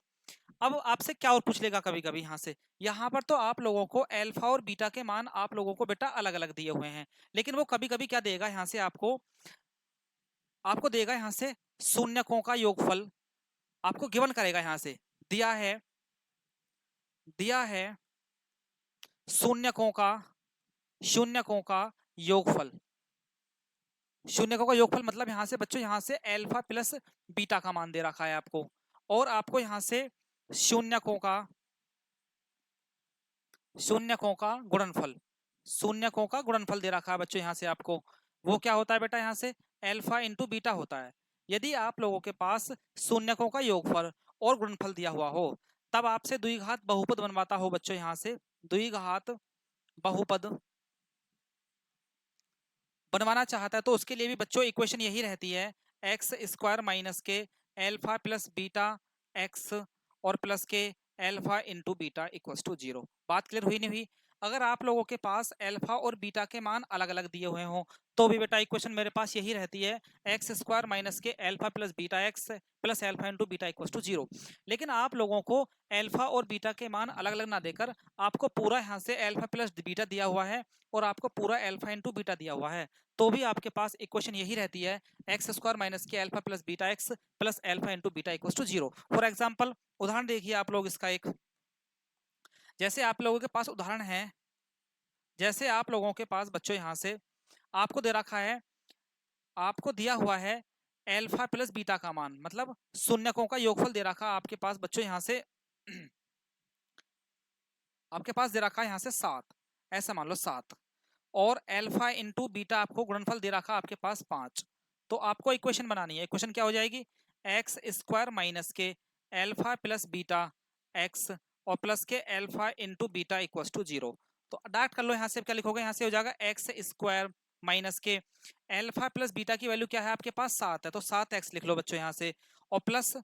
अब आपसे क्या और पूछ लेगा कभी कभी यहाँ से, यहाँ पर तो आप लोगों को अल्फा और बीटा के मान आप लोगों को बेटा अलग अलग दिए हुए हैं, लेकिन वो कभी कभी क्या देगा यहाँ से आपको देगा यहाँ से शून्यकों का योगफल आपको गिवन करेगा। यहाँ से दिया है शून्यकों का योगफल। शून्यकों का योगफल मतलब यहाँ से बच्चों, यहाँ से अल्फा प्लस बीटा का मान दे रखा है आपको, और आपको यहाँ से शून्यकों का गुणनफल दे रखा है बच्चों यहाँ से आपको। वो क्या होता है बेटा, यहाँ से अल्फा इंटू बीटा होता है। यदि आप लोगों के पास शून्यकों का योगफल और गुणनफल दिया हुआ हो तब आपसे द्विघात बहुपद बनवाता हो बच्चों, यहाँ से द्विघात बहुपद बनवाना चाहता है तो उसके लिए भी बच्चों इक्वेशन यही रहती है एक्स स्क्वायर माइनस के अल्फा प्लस बीटा एक्स और प्लस के alpha into beta equals to 0। बात क्लियर हुई नहीं हुई। अगर आप लोगों के पास अल्फा और बीटा के मान अलग अलग दिए हुए हों तो भी बेटा इक्वेशन मेरे पास यही रहती है एक्स स्क्वायर माइनस के alpha plus beta x plus alpha into beta equals to 0। लेकिन आप लोगों को अल्फा और बीटा के मान अलग अलग ना देकर आपको पूरा यहाँ से अल्फा प्लस बीटा दिया हुआ है और आपको पूरा अल्फा इंटू बीटा दिया हुआ है, तो भी आपके पास इक्वेशन यही रहती है एक्स स्क्वायर माइनस के alpha plus beta x plus alpha into beta equals to 0। For example उदाहरण देखिए आप लोग इसका एक, जैसे आप लोगों के पास उदाहरण है, जैसे आप लोगों के पास बच्चों यहाँ से आपको दे रखा है, आपको दिया हुआ है अल्फा प्लस बीटा का मान, मतलब शून्यकों का योगफल दे रखा आपके पास बच्चों यहाँ से आपके पास दे रखा है यहाँ से 7, ऐसा मान लो 7, और अल्फा इंटू बीटा आपको गुणनफल दे रखा आपके पास 5। तो आपको इक्वेशन बनानी है। इक्वेशन क्या हो जाएगी, एक्स स्क्वायर माइनस के अल्फा प्लस बीटा एक्स और प्लस के alpha into beta equals to 0। तो डायरेक्ट कर लो, यहाँ से क्या लिखोगे, यहाँ से हो जाएगा एक्स स्क्वायर माइनस के अल्फा प्लस बीटा की वैल्यू क्या है आपके पास 7 है, तो 7x लिख लो बच्चों यहाँ से, और प्लस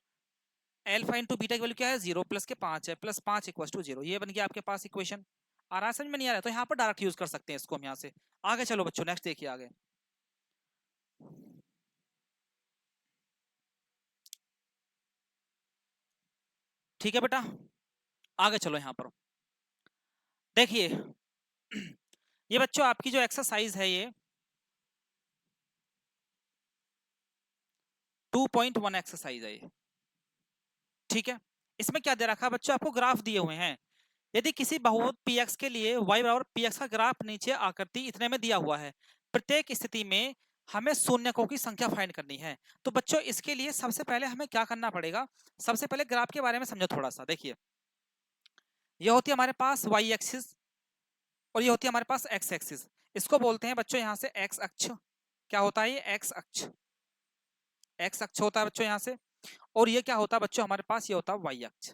अल्फा इंटू बीटा की वैल्यू क्या है 0 प्लस के 5 है, प्लस 5 इक्वल्स टू 0। ये बन गया आपके पास इक्वेशन। आ रहा है समझ में? नहीं आ रहा है तो यहाँ पर डायरेक्ट यूज कर सकते हैं इसको हम यहाँ से। आगे चलो बच्चों, नेक्स्ट देखिए आगे। ठीक है बेटा, आगे चलो यहाँ पर देखिए। ये बच्चों आपकी जो एक्सरसाइज है ये 2.1 एक्सरसाइज है ये। ठीक है, इसमें क्या दे रखा है बच्चों, आपको ग्राफ दिए हुए हैं। यदि किसी बहुपद px के लिए y बराबर px का ग्राफ नीचे आकृति इतने में दिया हुआ है, प्रत्येक स्थिति में हमें शून्यकों की संख्या फाइंड करनी है। तो बच्चों इसके लिए सबसे पहले हमें क्या करना पड़ेगा, सबसे पहले ग्राफ के बारे में समझो थोड़ा सा। देखिए ये होती है हमारे पास y एक्सिस और ये होती है हमारे पास x एक्सिस। इसको बोलते हैं बच्चों यहाँ से x अक्ष। क्या होता है ये x अक्ष, x अक्ष होता है बच्चों यहाँ से। और ये क्या होता है बच्चों हमारे पास, ये होता है y अक्ष।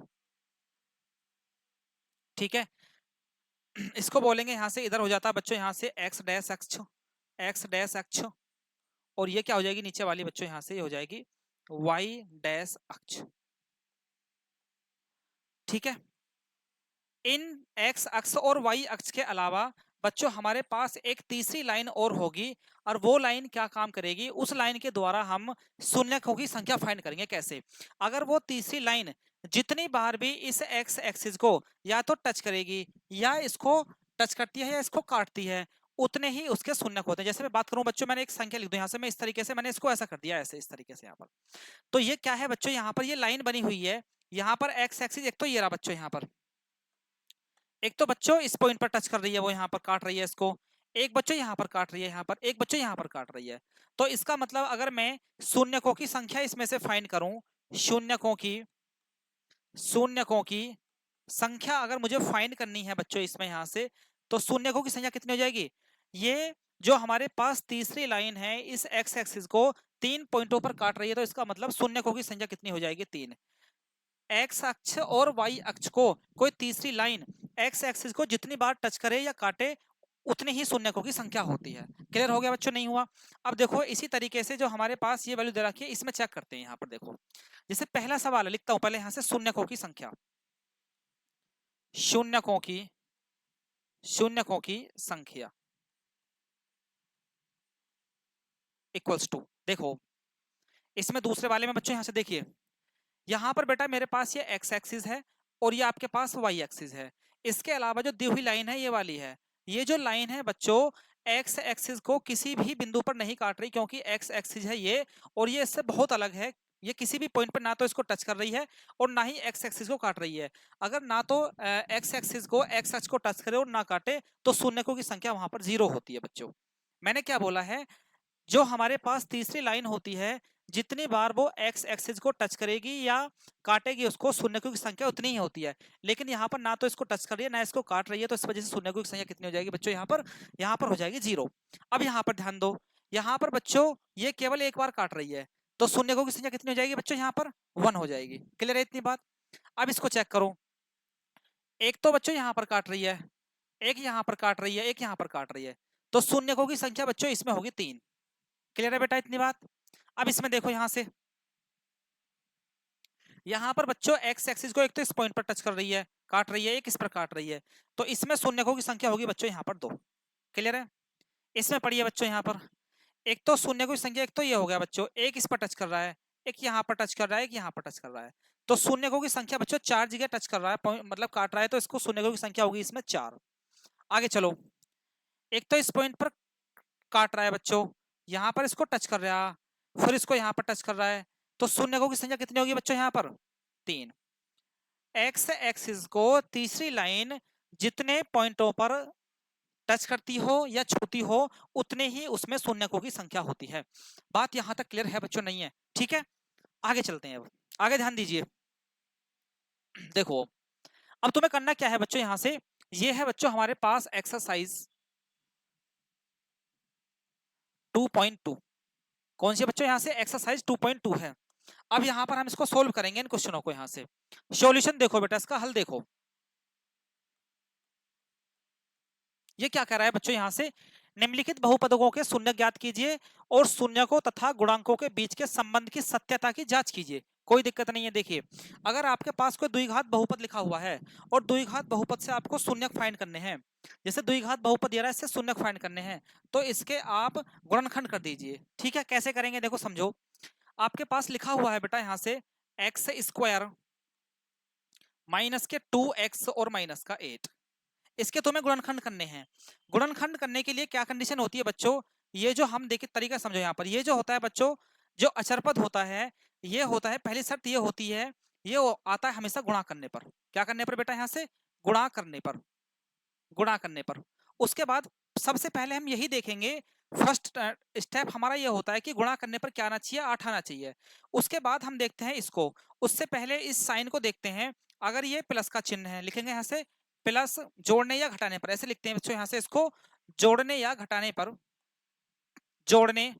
ठीक है, इसको बोलेंगे यहाँ से, इधर हो जाता है बच्चों यहाँ से x डैश अक्ष, x डैश अक्ष। और ये क्या हो जाएगी नीचे वाली बच्चों यहाँ से, ये हो जाएगी y डैश अक्ष। ठीक है, इन x अक्ष और y अक्ष के अलावा बच्चों हमारे पास एक तीसरी लाइन और होगी, और वो लाइन क्या काम करेगी, उस लाइन के द्वारा हम शून्यकों की संख्या फाइंड करेंगे। कैसे, अगर वो तीसरी लाइन जितनी बार भी इस x एक्सिस को या तो टच करेगी या इसको टच करती है या इसको काटती है, उतने ही उसके शून्यक होते हैं। जैसे मैं बात करूं बच्चों, मैंने एक संख्या लिख दूं यहाँ से, मैं इस तरीके से मैंने इसको ऐसा कर दिया, ऐसे इस तरीके से यहाँ पर। तो ये क्या है बच्चों, यहाँ पर ये लाइन बनी हुई है, यहाँ पर x एक्सिस एक तो ये रहा बच्चों यहाँ पर, एक तो बच्चों इस पॉइंट पर टच कर रही है, वो यहाँ पर काट रही है इसको, एक बच्चों यहाँ पर काट रही है, यहाँ पर एक बच्चों यहाँ पर काट रही है। तो इसका मतलब अगर मैं शून्यकों की संख्या इसमें से फाइंड करूं, शून्यकों की संख्या अगर मुझे फाइंड करनी है बच्चों इसमें यहाँ से, तो शून्यकों की संख्या कितनी हो जाएगी, ये जो हमारे पास तीसरी लाइन है इस एक्स एक्सिस को 3 पॉइंटों पर काट रही है, तो इसका मतलब शून्यकों की संख्या कितनी हो जाएगी, 3। एक्स अक्ष और वाई अक्ष को कोई तीसरी लाइन एक्स एक्सिस को जितनी बार टच करे या काटे, उतनी ही शून्यकों की संख्या होती है। क्लियर हो गया बच्चों, नहीं हुआ? अब देखो इसी तरीके से जो हमारे पास ये वैल्यू दे रखी है, इसमें चेक करते हैं। यहाँ पर देखो, जैसे पहला सवाल है, लिखता हूं पहले यहाँ से, शून्यकों की संख्या, शून्यकों की संख्या इक्वल्स टू, देखो इसमें दूसरे वाले में बच्चों यहाँ से देखिए, यहाँ पर बेटा मेरे पास ये एक्स एक्सिस है और ये आपके पास वाई एक्सिस है। इसके अलावा जो दी हुई लाइन है ये वाली है, ये जो लाइन है बच्चों एक्स एक्सिस को किसी भी बिंदु पर नहीं काट रही, क्योंकि एक्स एक्सिस है ये और ये इससे बहुत अलग है। ये किसी भी पॉइंट पर ना तो इसको टच कर रही है और ना ही एक्स एक्सिस को काट रही है। अगर ना तो एक्स एक्सिस को एक्स एक्स को टच करे और ना काटे, तो शून्यकों की संख्या वहां पर 0 होती है बच्चों। मैंने क्या बोला है, जो हमारे पास तीसरी लाइन होती है, जितनी बार वो एक्स एक्सिस को टच करेगी या काटेगी, उसको शून्यकों की संख्या उतनी ही होती है। लेकिन यहाँ पर ना तो इसको टच कर रही है ना इसको काट रही है, तो इस वजह से शून्यकों की संख्या कितनी हो जाएगी बच्चों, यहाँ पर हो जाएगी 0। अब यहाँ पर ध्यान दो, यहाँ पर बच्चों ये केवल एक बार काट रही है, तो शून्यकों की संख्या कितनी हो जाएगी बच्चों, यहाँ पर 1 हो जाएगी। क्लियर है इतनी बात? अब इसको चेक करो, एक तो बच्चों यहाँ पर काट रही है, एक यहाँ पर काट रही है, एक यहाँ पर काट रही है, तो शून्यकों की संख्या बच्चों इसमें होगी 3। क्लियर है बेटा इतनी बात? अब इसमें देखो यहाँ से, यहाँ पर बच्चों एक्स एक्सिस को एक तो इस पॉइंट पर टच कर रही है, काट रही है, एक इस पर काट रही है, तो इसमें शून्यकों की संख्या होगी बच्चों यहाँ पर 2। क्लियर है? इसमें पढ़िए बच्चों, यहाँ पर एक तो शून्यकों की संख्या, एक तो ये हो गया बच्चों, एक इस पर टच कर रहा है, एक यहाँ पर टच कर रहा है, एक यहाँ पर टच कर रहा है, तो शून्यकों की संख्या बच्चों 4 जगह टच कर रहा है, मतलब काट रहा है, तो इसको शून्यकों की संख्या होगी इसमें 4। आगे चलो, एक तो इस पॉइंट पर काट रहा है बच्चों, यहाँ पर इसको टच कर रहा है, फिर इसको यहाँ पर टच कर रहा है, तो शून्यकों की संख्या कितनी होगी बच्चों यहाँ पर, 3। एक्स एक्सिस को तीसरी लाइन जितने पॉइंटों पर टच करती हो या छूती हो, उतने ही उसमें शून्यकों की संख्या होती है। बात यहां तक क्लियर है बच्चों, नहीं है? ठीक है, आगे चलते हैं। अब आगे ध्यान दीजिए, देखो अब तुम्हें करना क्या है बच्चों, यहां से ये है बच्चों हमारे पास एक्सरसाइज 2.2। कौन सी बच्चों, यहां से एक्सरसाइज 2.2 है। अब यहां पर हम इसको सोल्व करेंगे, इन क्वेश्चनों को। यहां से सॉल्यूशन देखो बेटा, इसका हल देखो। ये क्या कह रहा है बच्चों, यहां से निम्नलिखित बहुपदों के शून्य ज्ञात कीजिए और शून्यकों तथा गुणांकों के बीच के संबंध की सत्यता की जांच कीजिए। कोई दिक्कत नहीं है। देखिए, अगर आपके पास कोई द्विघात बहुपद लिखा हुआ है और द्विघात बहुपद से आपको शून्यक फाइंड करने हैं, जैसे द्विघात बहुपद दिया रहा है, इससे शून्यक फाइंड करने हैं, तो इसके आप गुणनखंड कर दीजिए। ठीक है, कैसे करेंगे देखो समझो। आपके पास लिखा हुआ है बेटा यहाँ से एक्स स्क्वायर माइनस के 2x और माइनस का 8, इसके तुम्हें गुणनखंड करने हैं। गुणनखंड करने के लिए क्या कंडीशन होती है बच्चों, ये जो हम देखिए तरीका समझो। यहाँ पर ये जो होता है बच्चों, जो अचर पद होता है, ये होता है, पहली शर्त ये होती है, ये आता है हमेशा गुणा करने पर। क्या करने पर बेटा, यहाँ से गुणा करने पर, गुणा करने पर। उसके बाद सबसे पहले हम यही देखेंगे, फर्स्ट स्टेप हमारा ये होता है कि गुणा करने पर क्या आना चाहिए, 8 आना चाहिए। उसके बाद हम देखते हैं इसको, उससे पहले इस साइन को देखते हैं। अगर ये प्लस का चिन्ह है, लिखेंगे यहाँ से प्लस जोड़ने या घटाने पर, ऐसे लिखते हैं बच्चों यहाँ से इसको, जोड़ने या घटाने पर, जोड़ने,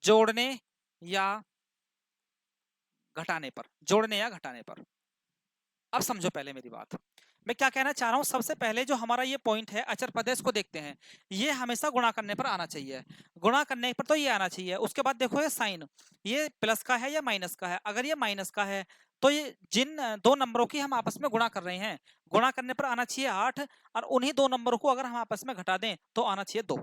जोड़ने या घटाने पर, जोड़ने या घटाने पर। अब समझो पहले मेरी बात, मैं क्या कहना चाह रहा हूं। सबसे पहले जो हमारा ये पॉइंट है अचर प्रदेश को देखते हैं, ये हमेशा गुणा करने पर आना चाहिए। गुणा करने पर तो ये आना चाहिए। उसके बाद देखो ये साइन, ये प्लस का है या माइनस का है। अगर ये माइनस का है तो ये जिन दो नंबरों की हम आपस में गुणा कर रहे हैं, गुणा करने पर आना चाहिए 8, और उन्हीं दो नंबरों को अगर हम आपस में घटा दें तो आना चाहिए 2।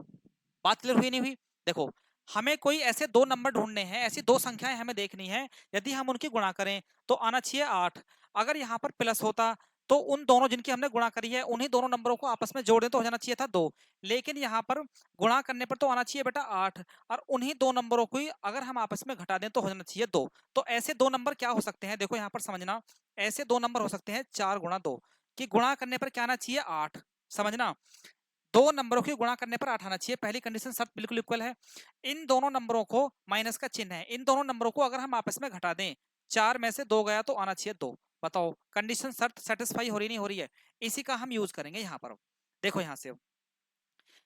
बात क्लियर हुई नहीं हुई? देखो, हमें कोई ऐसे दो नंबर ढूंढने हैं, ऐसी दो संख्याएं हमें देखनी है, यदि हम उनकी गुणा करें तो आना चाहिए 8। अगर यहाँ पर प्लस होता तो उन दोनों जिनकी हमने गुणा करी है, उन्हीं दोनों नंबरों को आपस में जोड़ दें तो हो जाना चाहिए था 2। लेकिन यहाँ पर गुणा करने पर तो आना चाहिए बेटा 8, और उन्हीं दो नंबरों को ही अगर हम आपस में घटा दें तो हो जाना चाहिए 2। तो ऐसे दो नंबर क्या हो सकते हैं, देखो यहाँ पर समझना, ऐसे दो नंबर हो सकते हैं 4 गुणा 2, कि गुणा करने पर क्या आना चाहिए 8। समझना, दो नंबरों की गुणा करने पर 8 आना चाहिए, पहली कंडीशन शर्त बिल्कुल इक्वल है। इन दोनों नंबरों को, माइनस का चिन्ह है, इन दोनों नंबरों को अगर हम आपस में घटा दें, 4 में से 2 गया तो आना चाहिए 2। बताओ कंडीशन शर्त सेटिस्फाई हो रही नहीं हो रही है? इसी का हम यूज करेंगे यहाँ पर। देखो यहाँ से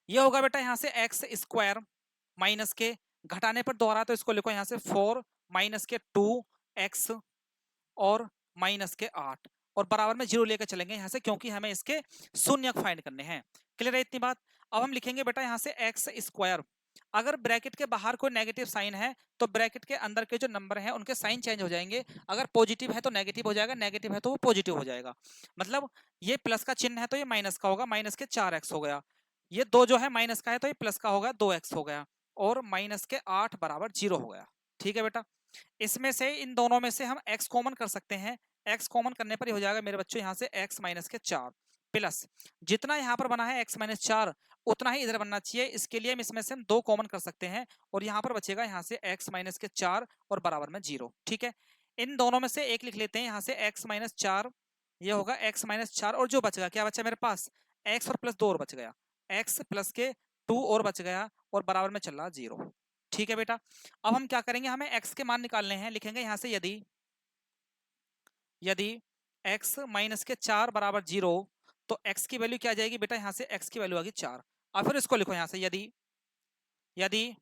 ये होगा बेटा, यहाँ से एक्स स्क्वायर माइनस के, घटाने पर दोहरा तो इसको लिखो यहाँ से 4 माइनस के 2x और माइनस के 8, और बराबर में 0 लेकर चलेंगे यहाँ से, क्योंकि हमें इसके शून्यक फाइंड करने हैं। क्लियर है इतनी बात? अब हम लिखेंगे बेटा यहाँ से एक्स स्क्वायर, अगर ब्रैकेट के बाहर कोई नेगेटिव साइन है तो ब्रैकेट के अंदर के जो नंबर हैं उनके साइन चेंज हो जाएंगे। अगर पॉजिटिव है तो नेगेटिव हो जाएगा, नेगेटिव है तो वो पॉजिटिव हो जाएगा। मतलब ये प्लस का चिन्ह है तो ये माइनस का होगा, माइनस के 4x हो गया। ये 2 जो है माइनस का है तो ये प्लस का होगा, 2x हो गया, और माइनस के 8 बराबर 0 हो गया। ठीक है बेटा, इसमें से इन दोनों में से हम x कॉमन कर सकते हैं। x कॉमन करने पर ही हो जाएगा मेरे बच्चों यहाँ से x माइनस के 4 प्लस, जितना यहाँ पर बना है x माइनस 4 उतना ही इधर बनना चाहिए। इसके लिए हम इसमें से हम 2 कॉमन कर सकते हैं, और यहाँ पर बचेगा यहाँ से x माइनस के 4 और बराबर में 0। ठीक है, इन दोनों में से एक लिख लेते हैं यहाँ से x माइनस 4, ये होगा x माइनस 4, और जो बच गया क्या बचा मेरे पास, x और प्लस 2 और बच गया, x प्लस के 2 और बच गया, और बराबर में चल रहा 0। ठीक है बेटा, अब हम क्या करेंगे, हमें x के मान निकालने हैं। लिखेंगे यहाँ से यदि, यदि x माइनस के 4 बराबर 0, तो x की वैल्यू क्या आ जाएगी बेटा, यहाँ से x की वैल्यू आ गई 4। अब फिर इसको लिखो यहाँ से, यदि, यदि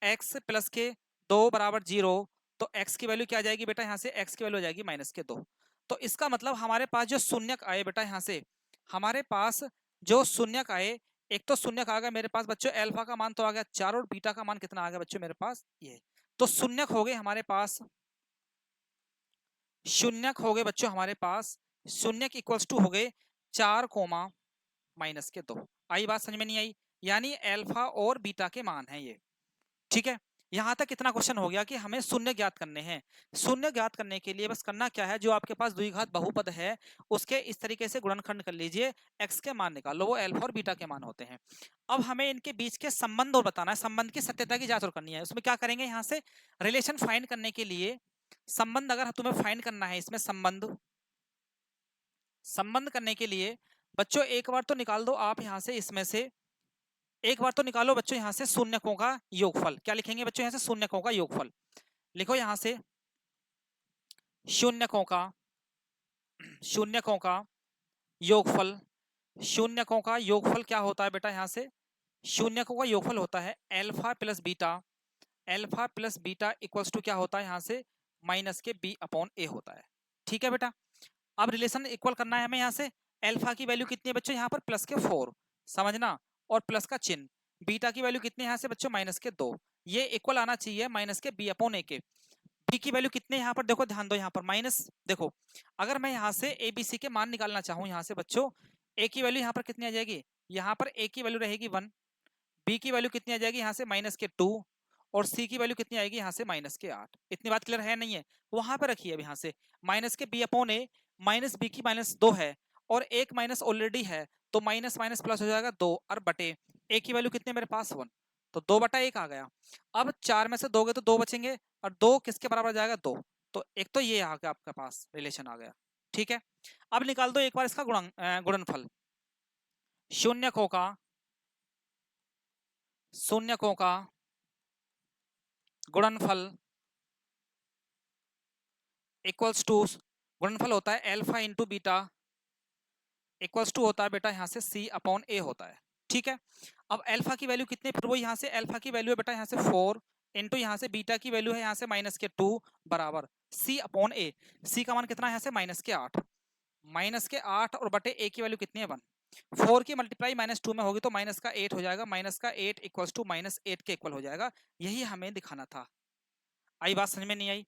x प्लस के 2 बराबर 0, तो x की वैल्यू क्या आ जाएगी बेटा, यहाँ से x की वैल्यू आ जाएगी माइनस के 2। तो इसका मतलब हमारे पास जो शून्यक आए बेटा, यहाँ से हमारे पास जो शून्यक आए, एक तो शून्यक आ गया मेरे पास बच्चों, अल्फा का मान तो आ गया 4, और बीटा का मान कितना आ गया बच्चों मेरे पास, ये। तो शून्यक हो गए हमारे पास, शून्यक हो गए बच्चों हमारे पास, शून्यक इक्वल्स टू हो गए 4 कोमा माइनस के 2। आई बात समझ में नहीं आई? यानी अल्फा और बीटा के मान है ये। ठीक है, यहां तक कितना क्वेश्चन हो गया कि हमें शून्य ज्ञात करने हैं। शून्य ज्ञात करने के लिए बस करना क्या है, जो आपके पास द्विघात बहुपद है उसके इस तरीके से गुणनखंड कर लीजिए, x के मान निकाल लो, वो अल्फा और बीटा के मान होते हैं। अब हमें इनके बीच के संबंध और बताना है, संबंध की सत्यता की जांच और करनी है। उसमें क्या करेंगे, यहाँ से रिलेशन फाइंड करने के लिए, संबंध अगर तुम्हें फाइंड करना है इसमें, संबंध, संबंध करने के लिए बच्चों एक बार तो निकाल दो आप यहाँ से, इसमें से एक बार तो निकालो बच्चों यहाँ से शून्यकों का योगफल। क्या लिखेंगे बच्चों यहाँ से, शून्यकों का योगफल। लिखो यहाँ से शून्यकों का, शून्यकों का योगफल। शून्यकों का योगफल क्या होता है बेटा, यहाँ से शून्यकों का योगफल होता है alpha plus beta, alpha plus beta equals to क्या होता है यहाँ से, माइनस के b अपॉन a होता है। ठीक है बेटा, अब रिलेशन इक्वल करना है हमें। यहाँ से अल्फा की वैल्यू कितनी है बच्चों, यहाँ पर प्लस के 4, समझना, और प्लस का चिन्ह। बीटा की वैल्यू कितनी है यहाँ से बच्चों, -2। ये इक्वल आना चाहिए -b/a के। बी की वैल्यू कितने यहाँ पर देखो, ध्यान दो यहाँ पर माइनस, देखो अगर मैं यहाँ से ए बी सी के मान निकालना चाहूँ यहाँ से बच्चों, ए की वैल्यू यहाँ पर कितनी आ जाएगी, यहाँ पर ए की वैल्यू रहेगी 1, बी की वैल्यू कितनी आ जाएगी यहाँ से -2, और सी की वैल्यू कितनी आएगी यहाँ से -8। इतनी बात क्लियर है नहीं है, वहां पर रखिए अब यहाँ से -b/a, माइनस बी की -2 है, और एक माइनस ऑलरेडी है, तो माइनस माइनस प्लस हो जाएगा 2, और बटे ए की वैल्यू कितनी है मेरे पास 1, तो 2/1 आ गया। अब 4 में से 2 गए तो 2 बचेंगे, और 2 किसके बराबर जाएगा 2, तो एक तो ये आ गया आपके पास रिलेशन आ गया। ठीक है, अब निकाल दो एक बार इसका गुणनफल। शून्यकों का शून्यकों का गुणनफल इक्वल्स टू, गुणनफल होता है alpha into beta, equals to होता है बेटा यहाँ से c/a होता है। ठीक है, अब अल्फा की वैल्यू कितनी, फिर वो यहाँ से अल्फा की वैल्यू है बेटा यहाँ से 4 इंटू यहाँ से बीटा की वैल्यू है यहाँ से -2 बराबर c/a। c का मान कितना है यहाँ से -8 और बटे a की वैल्यू कितनी है 1। 4 की मल्टीप्लाई -2 में होगी तो -8 हो जाएगा, -8 इक्वल्स टू -8 के इक्वल हो जाएगा। यही हमें दिखाना था। आई बात समझ में नहीं आई,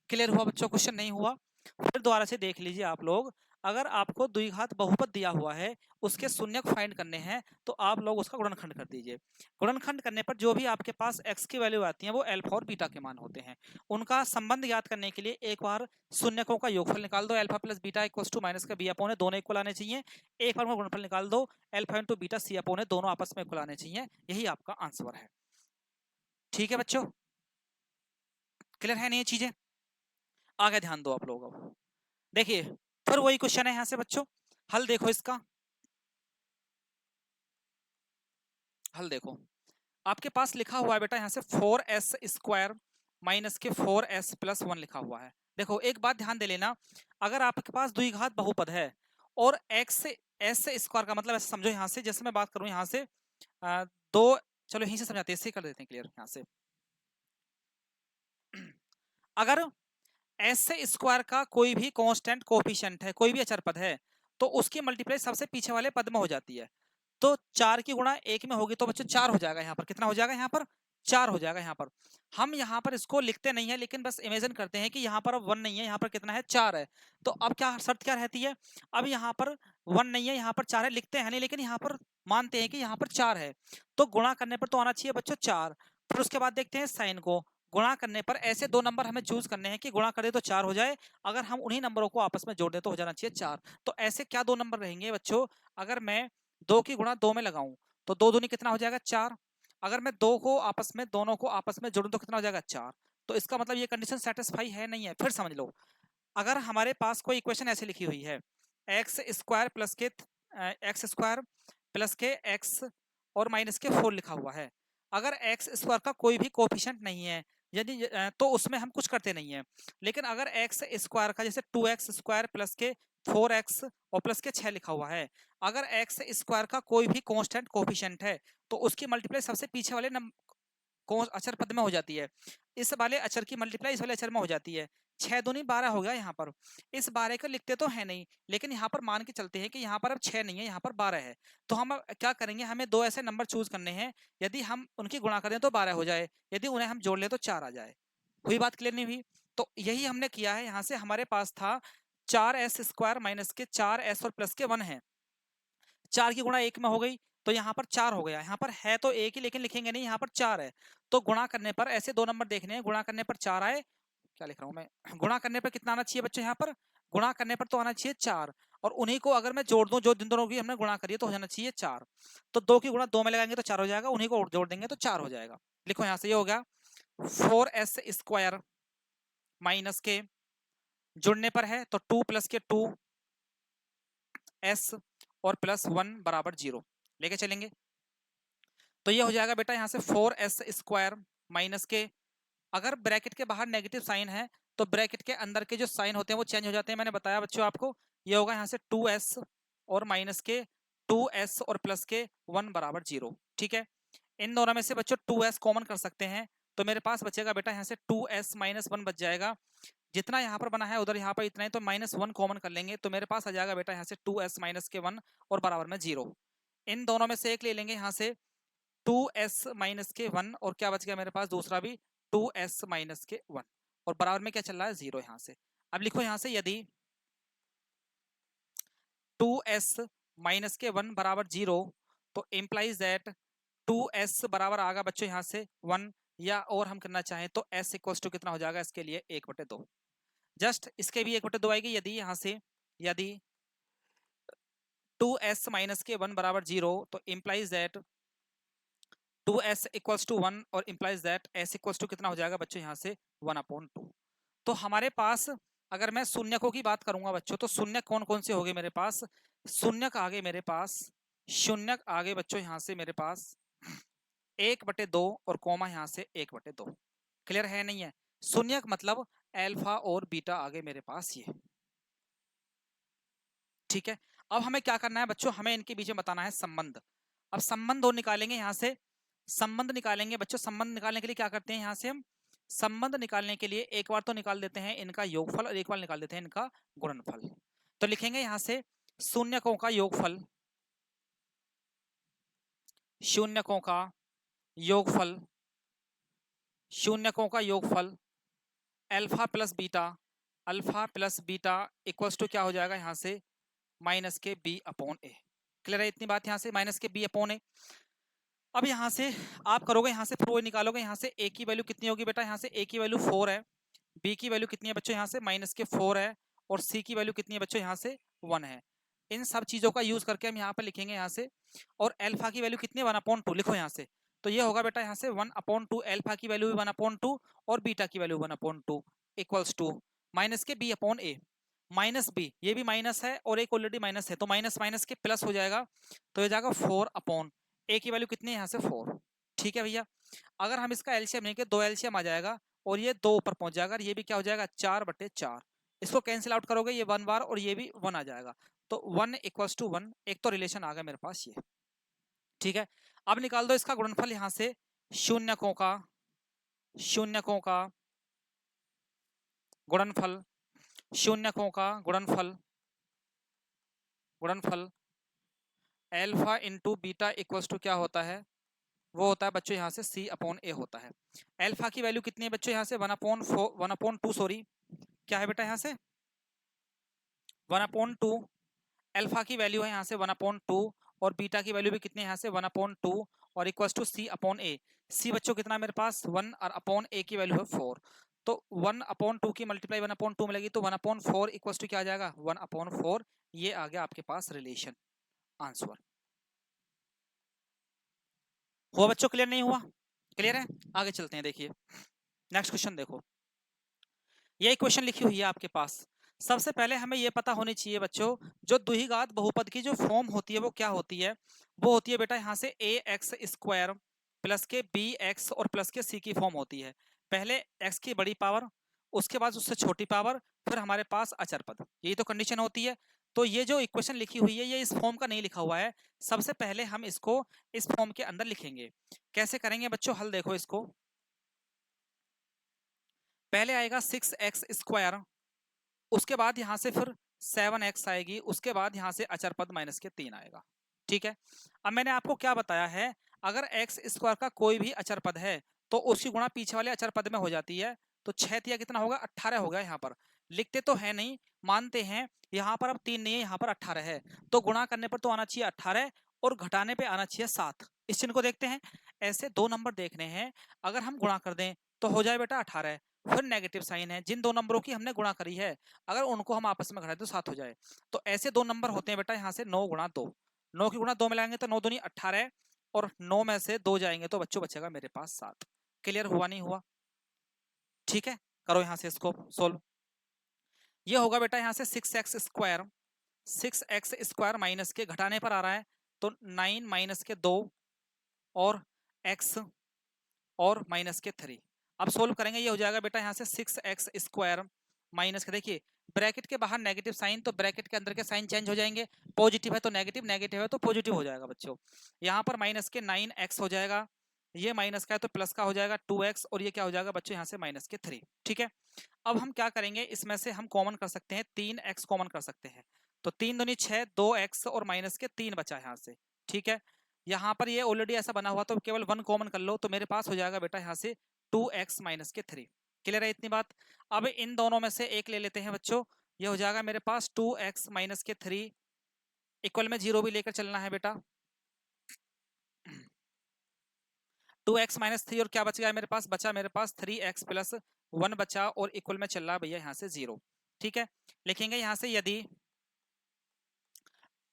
क्लियर हुआ बच्चों, क्वेश्चन नहीं हुआ? फिर दोबारा से देख लीजिए आप लोग, अगर आपको द्विघात बहुपद दिया हुआ है, उसके शून्यक फाइंड करने हैं, तो आप लोग उसका गुणनखंड कर दीजिए। गुणनखंड करने पर जो भी आपके पास x की वैल्यू आती है वो अल्फा और बीटा के मान होते हैं। उनका संबंध याद करने के लिए एक बार शून्यकों का योगफल निकाल दो, alpha plus beta equals to minus का b/a, दोनों इक्वल आने चाहिए। एक बार गुणनफल निकाल दो, अल्फा इंटू बीटा c/a, दोनों आपस में इक्वल आने चाहिए। यही आपका आंसर है। ठीक है बच्चों, क्लियर है नहीं ये चीजें? आगे ध्यान दो आप लोग। अब देखिए फिर वही क्वेश्चन है यहाँ से बच्चों, हल देखो इसका। हल देखो, आपके पास लिखा हुआ है बेटा यहाँ से 4s² माइनस के 4s+1 लिखा हुआ है। देखो एक बात ध्यान दे लेना, अगर आपके पास द्विघात बहुपद है और x s स्क्वायर का मतलब ऐसे समझो यहाँ से, जैसे मैं बात करूं यहाँ से दो, चलो यहीं से समझाते हैं, इससे कर देते हैं क्लियर यहाँ से। अगर एस स्क्वायर का कोई भी कांस्टेंट कोफिशिएंट है, कोई भी अचर पद है, तो उसकी मल्टीप्लाई सबसे पीछे वाले पद में हो जाती है। तो 4 की गुणा 1 में होगी तो बच्चों 4 हो जाएगा। यहाँ पर कितना हो जाएगा, यहाँ पर 4 हो जाएगा। यहाँ पर हम यहाँ पर इसको लिखते नहीं है, लेकिन बस इमेजिन करते हैं कि यहाँ पर अब 1 नहीं है, यहाँ पर कितना है 4 है। तो अब क्या शर्त क्या रहती है, अब यहाँ पर 1 नहीं है, यहाँ पर 4 है, लिखते हैं नहीं, लेकिन यहाँ पर मानते हैं कि यहाँ पर 4 है, तो गुणा करने पर तो आना चाहिए बच्चों 4। फिर उसके बाद देखते हैं साइन को, गुणा करने पर ऐसे दो नंबर हमें चूज करने हैं कि गुणा करें तो 4 हो जाए, अगर हम उन्हीं नंबरों को आपस में जोड़ दें तो हो जाना चाहिए 4। तो ऐसे क्या दो नंबर रहेंगे बच्चों, अगर मैं 2 की गुणा 2 में लगाऊं तो 2 दूनी कितना हो जाएगा 4। अगर मैं 2 को आपस में, दोनों को आपस में जोड़ूं तो कितना हो जाएगा 4। तो इसका मतलब ये कंडीशन सेटिस्फाई है नहीं है। फिर समझ लो, अगर हमारे पास कोई इक्वेशन ऐसे लिखी हुई है x² और -4 लिखा हुआ है, अगर x² का कोई भी कोफिशिएंट नहीं है, यदि तो उसमें हम कुछ करते नहीं है। लेकिन अगर x² का जैसे 2x² प्लस के 4x और प्लस के 6 लिखा हुआ है, अगर x² का कोई भी कांस्टेंट कोफिशिएंट है तो उसकी मल्टीप्लाई सबसे पीछे वाले अचर पद में हो जाती है, इस वाले अचर की मल्टीप्लाई इस वाले अचर में हो जाती है। 6 दूनी 12 हो गया। यहाँ पर इस 12 को लिखते तो है नहीं, लेकिन यहाँ पर मान के चलते हैं कि यहाँ पर अब 6 नहीं है, यहाँ पर 12 है। तो हम क्या करेंगे, हमें दो ऐसे नंबर चूज करने हैं, यदि हम उनकी गुणा करें तो 12 हो जाए, यदि उन्हें हम जोड़ ले तो 4 आ जाए। हुई बात क्लियर नहीं हुई? तो यही हमने किया है। यहाँ से हमारे पास था 4s² माइनस के 4s और प्लस के 1 है, 4 की गुणा 1 में हो गई तो यहाँ पर 4 हो गया। यहाँ पर है तो 1 ही, लेकिन लिखेंगे नहीं, यहाँ पर 4 है। तो गुणा करने पर ऐसे दो नंबर देखने हैं, गुणा करने पर 4 आए, क्या लिख रहा हूँ मैं, गुणा करने पर कितना आना चाहिए बच्चों, यहाँ पर गुणा करने पर तो आना चाहिए 4, और उन्हीं को अगर मैं जोड़ दूं, जो दिन दोनों की हमने गुणा करी है, तो हो जाना चाहिए 4। तो 2 की गुणा 2 में लगाएंगे तो 4 हो जाएगा, उन्हीं को जोड़ देंगे तो 4 हो जाएगा। लिखो यहाँ से, ये हो गया 4s² माइनस के, जुड़ने पर है तो 2 प्लस के 2s और प्लस 1 बराबर 0 लेके चलेंगे। तो ये हो जाएगा बेटा यहाँ से 4s² माइनस के, अगर ब्रैकेट के बाहर नेगेटिव साइन है तो ब्रैकेट के अंदर के जो साइन होते हैं वो चेंज हो जाते हैं, मैंने बताया बच्चों आपको। ये होगा यहाँ से 2s और माइनस के 2s और प्लस के 1 बराबर 0। ठीक है, इन दोनों में से बच्चों 2s कॉमन कर सकते हैं, तो मेरे पास बचेगा बेटा यहाँ से 2s माइनस 1 बच जाएगा। जितना यहाँ पर बना है उधर यहाँ पर इतना ही, तो -1 कॉमन कर लेंगे, तो मेरे पास आ जाएगा बेटा यहाँ से 2s माइनस के 1 और बराबर में 0। इन दोनों में से एक ले लेंगे यहाँ से 2s माइनस के 1 और क्या बच गया मेरे पास दूसरा भी 2s माइनस के 1 और बराबर में क्या चल रहा है 0 यहाँ से। अब लिखो यहाँ से यदि 2s माइनस के 1 बराबर 0 तो इम्प्लाइज दैट 2s बराबर आगा बच्चों यहाँ से 1 या और हम करना चाहें तो s इक्वल टू कितना हो जाएगा इसके लिए 1/2। जस्ट इसके भी 1/2 आएगी यदि यहाँ से यदि 2s माइनस के 1 बराबर 0 तो implies that 2s equals to 1 और implies that s equals to कितना हो जाएगा बच्चों यहाँ से 1/2। तो हमारे पास अगर मैं शून्यकों की बात करूंगा बच्चों तो शून्य कौन कौन से हो गए मेरे पास, शून्यक आगे मेरे पास शून्यक आगे बच्चों यहाँ से मेरे पास 1/2 और कोमा यहाँ से 1/2। क्लियर है नहीं है? शून्यक मतलब अल्फा और बीटा आगे मेरे पास ये। ठीक है, अब हमें क्या करना है बच्चों, हमें इनके बीच में बताना है संबंध। अब संबंध और निकालेंगे यहाँ से, संबंध निकालेंगे बच्चों। संबंध निकालने के लिए क्या करते हैं यहाँ से हम, संबंध निकालने के लिए एक बार तो निकाल देते हैं इनका योगफल और एक बार निकाल देते हैं इनका गुणनफल। तो लिखेंगे यहाँ से शून्यकों का योगफल, शून्यकों का योगफल, शून्यकों का योगफल alpha plus beta, alpha plus beta equals to क्या हो जाएगा यहाँ से माइनस के बी अपॉन ए। क्लियर है इतनी बात यहाँ से, माइनस के बी अपॉन ए। अब यहाँ से आप करोगे यहाँ से फिर वो निकालोगे यहाँ से ए की वैल्यू कितनी होगी बेटा, यहाँ से ए की वैल्यू 4 है, बी की वैल्यू कितनी है बच्चों यहाँ से माइनस के 4 है और सी की वैल्यू कितनी है बच्चों यहाँ से 1 है। इन सब चीजों का यूज करके हम यहाँ पर लिखेंगे यहाँ से, और एल्फा की वैल्यू कितनी है 1/2 लिखो यहाँ से। तो ये होगा बेटा यहाँ से 1/2, एल्फा की वैल्यू भी 1/2 और बीटा की वैल्यू 1/2 इक्वल्स टू माइनस के बी अपॉन ए। माइनस बी ये भी माइनस है और एक ऑलरेडी माइनस है तो माइनस माइनस के प्लस हो जाएगा, तो ये जाएगा 4 ए की वैल्यू कितनी है यहाँ से 4। ठीक है भैया, अगर हम इसका एलसीएम लेंगे 2 एलसीएम आ जाएगा और ये 2 ऊपर पहुंच जाएगा, ये भी क्या हो जाएगा 4/4। इसको कैंसिल आउट करोगे ये 1 बार और ये भी 1 आ जाएगा, तो 1 इक्वल्स टू 1, एक तो रिलेशन आ गया मेरे पास ये। ठीक है, अब निकाल दो इसका गुणनफल यहाँ से शून्यकों का, शून्यकों का गुणनफल, शून्यकों का गुणनफल, गुणनफल alpha into beta equals to क्या होता है, वो होता है बच्चों यहाँ से c अपॉन ए होता है। एल्फा की वैल्यू कितनी है बच्चों यहाँ से 1/2 सॉरी क्या है बेटा यहाँ से 1/2, एल्फा की वैल्यू है यहाँ से 1/2 और बीटा की वैल्यू भी कितनी है यहाँ से 1/2 और equals to c upon a. c बच्चों कितना मेरे पास 1 और अपॉन a की वैल्यू है 4, तो 1/2 की मल्टीप्लाई 1/2 मिलेगी तो 1/4 इक्वल्स टू क्या आ जाएगा 1/4। ये आ गया आपके पास रिलेशन आंसर। हुआ बच्चों, क्लियर नहीं हुआ? क्लियर है, आगे चलते हैं। देखिए नेक्स्ट क्वेश्चन देखो, ये क्वेश्चन लिखी हुई है आपके पास। सबसे पहले हमें ये पता होनी चाहिए बच्चों जो द्विघात बहुपद की जो फॉर्म होती है वो क्या होती है, वो होती है बेटा यहाँ से ax² प्लस के bx और प्लस के c की फॉर्म होती है। पहले x की बड़ी पावर, उसके बाद उससे छोटी पावर, फिर हमारे पास अचर पद, यही तो कंडीशन होती है। तो ये जो इक्वेशन लिखी हुई है ये इस फॉर्म का नहीं लिखा हुआ है, सबसे पहले हम इसको इस फॉर्म के अंदर लिखेंगे। कैसे करेंगे बच्चों, हल देखो इसको, पहले आएगा 6x², उसके बाद यहाँ से फिर 7x आएगी, उसके बाद यहाँ से अचर पद माइनस के 3 आएगा। ठीक है, अब मैंने आपको क्या बताया है, अगर x² का कोई भी अचर पद है तो उसकी गुणा पीछे वाले अचर पद में हो जाती है। तो 6 कितना होगा 18 होगा, यहाँ पर लिखते तो है नहीं, मानते हैं यहाँ पर अब 3 नहीं है यहाँ पर 18 है, तो गुणा करने पर तो आना चाहिए 18 और घटाने पे आना चाहिए 7। इस चिन्ह को देखते हैं, ऐसे 2 नंबर देखने हैं, अगर हम गुणा कर दें तो हो जाए बेटा 18, फिर नेगेटिव साइन है, जिन 2 नंबरों की हमने गुणा करी है अगर उनको हम आपस में घटाए तो 7 हो जाए। तो ऐसे 2 नंबर होते हैं बेटा यहाँ से 9 गुणा 2, 9 की गुणा 2 मिलाएंगे तो 9 दूनी 18 और 9 में से 2 जाएंगे तो बच्चों बचेगा मेरे पास 7। क्लियर हुआ नहीं हुआ? ठीक है, करो यहाँ से इसको सोल्व। ये होगा बेटा यहाँ से 6x², 6x² माइनस के घटाने पर आ रहा है तो 9 माइनस के 2 और x और माइनस के 3। अब सोल्व करेंगे, ये हो जाएगा बेटा यहाँ से 6x² माइनस के, देखिए ब्रैकेट के बाहर नेगेटिव साइन तो ब्रैकेट के अंदर के साइन चेंज हो जाएंगे, पॉजिटिव है तो नेगेटिव, नेगेटिव है तो पॉजिटिव हो जाएगा बच्चों। यहाँ पर माइनस के 9x हो जाएगा, ये माइनस का है तो प्लस का हो जाएगा 2x और ये क्या हो जाएगा बच्चों यहाँ से माइनस के 3। ठीक है, अब हम क्या करेंगे, इसमें से हम कॉमन कर सकते हैं, 3x कॉमन कर सकते हैं, तो 3 दूनी 6, 2x और माइनस के 3 बचा यहाँ से। ठीक है, यहाँ पर ये ऑलरेडी ऐसा बना हुआ तो केवल 1 कॉमन कर लो तो मेरे पास हो जाएगा बेटा यहाँ से 2x माइनस के 3। क्लियर है इतनी बात। अब इन दोनों में से एक ले लेते हैं बच्चों, ये हो जाएगा मेरे पास 2x माइनस के 3 इक्वल में 0 भी लेकर चलना है बेटा। 2x माइनस 3 और क्या बच गया मेरे पास, बचा मेरे पास 3x प्लस 1 बचा और इक्वल में चल रहा है भैया यहाँ से 0। ठीक है, लिखेंगे यहाँ से यदि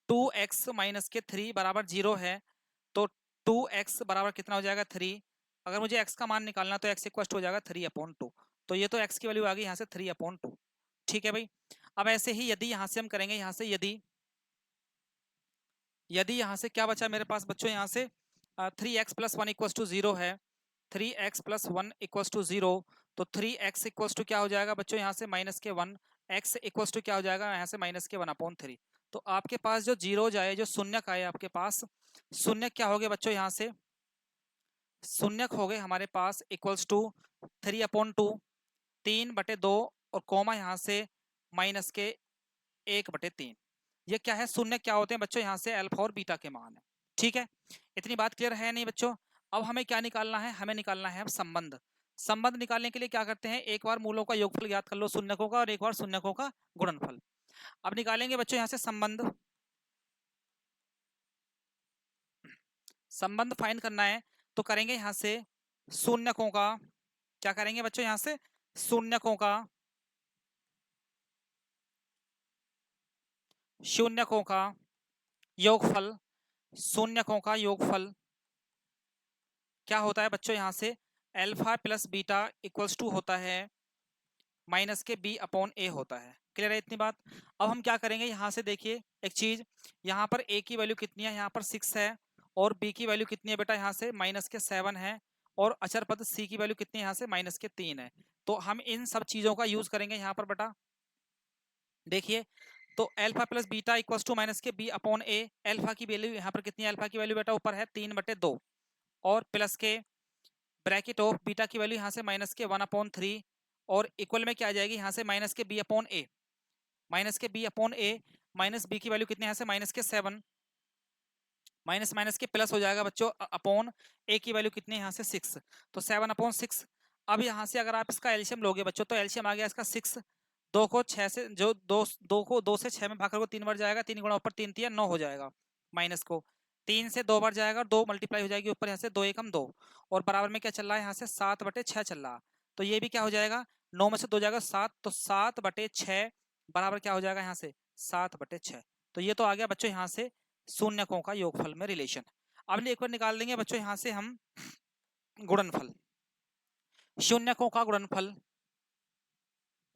2x माइनस के 3 बराबर 0 है तो 2x बराबर कितना हो जाएगा 3। अगर मुझे x का मान निकालना तो x इक्वल हो जाएगा 3/2। तो ये तो x की वैल्यू आ गई यहाँ से 3/2। ठीक है भाई। अब ऐसे ही यदि यहाँ से हम करेंगे, यहाँ से यदि यहाँ से क्या बचा मेरे पास बच्चों, यहाँ से 3x प्लस 1 इक्वल टू 0 है, 3x प्लस 1 इक्वल टू 0, तो 3x इक्वल टू क्या हो जाएगा बच्चों यहाँ से माइनस के 1, x इक्वल टू क्या हो जाएगा यहाँ से माइनस के 1/3। तो आपके पास जो जीरो जाए, जो शून्यक आए आपके पास, शून्यक क्या हो गए बच्चों यहाँ से, शून्यक हो गए हमारे पास इक्वल्स टू 3/2, 3/2 और कोमा यहाँ से माइनस के 1/3। ये क्या है, शून्य क्या होते हैं बच्चों यहाँ से अल्फा और बीटा के मान है। ठीक है, इतनी बात क्लियर है नहीं बच्चों। अब हमें क्या निकालना है, हमें निकालना है अब संबंध। संबंध निकालने के लिए क्या करते हैं, एक बार मूलों का योगफल ज्ञात कर लो शून्यकों का और एक बार शून्यकों का गुणनफल। अब निकालेंगे बच्चों यहाँ से संबंध, संबंध फाइंड करना है तो करेंगे यहाँ से शून्यकों का, क्या करेंगे बच्चों यहाँ से शून्यकों का, शून्यकों का योगफल, शून्यकों का योगफल क्या होता है बच्चों यहाँ से alpha plus beta equals to होता है माइनस के b/a होता है। क्लियर है इतनी बात। अब हम क्या करेंगे यहाँ से, देखिए एक चीज, यहाँ पर a की वैल्यू कितनी है, यहाँ पर 6 है, और b की वैल्यू कितनी है बेटा यहाँ से माइनस के 7 है, और अचर पद c की वैल्यू कितनी है यहाँ से माइनस के 3 है। तो हम इन सब चीजों का यूज करेंगे यहाँ पर बेटा। देखिए तो alpha plus beta equals to minus के b/a, अल्फा की वैल्यू यहाँ पर कितनी है, अल्फा की वैल्यू बेटा ऊपर है 3/2 और प्लस के ब्रैकेट ऑफ बीटा की वैल्यू यहाँ से माइनस के 1/3 और इक्वल में क्या आ जाएगी यहाँ से माइनस के b/a, माइनस के b/a माइनस b की वैल्यू कितनी है यहाँ से माइनस के 7, माइनस माइनस के प्लस हो जाएगा बच्चों अपॉन a की वैल्यू कितनी है यहाँ से 6, तो 7/6। अब यहाँ से अगर आप इसका एलसीएम लोगे बच्चों तो एलसीएम आ गया इसका 6, 2 को 6 से जो 2 को 2 से 6 में भाग कर 3 बार जाएगा, 3 गुणा ऊपर 3 3 9 हो जाएगा, माइनस को 3 से 2 बार जाएगा, 2 मल्टीप्लाई हो जाएगी ऊपर यहाँ से 2 एकम 2 और बराबर में क्या चल रहा है यहाँ से 7/6 चल रहा। तो ये भी क्या हो जाएगा, 9 में से 2 जाएगा 7, तो 7/6 बराबर क्या हो जाएगा यहाँ से 7/6। तो ये तो आ गया बच्चों यहाँ से शून्यकों का योगफल में रिलेशन। अब एक बार निकाल देंगे बच्चों यहाँ से हम गुणनफल, शून्यकों का गुणनफल,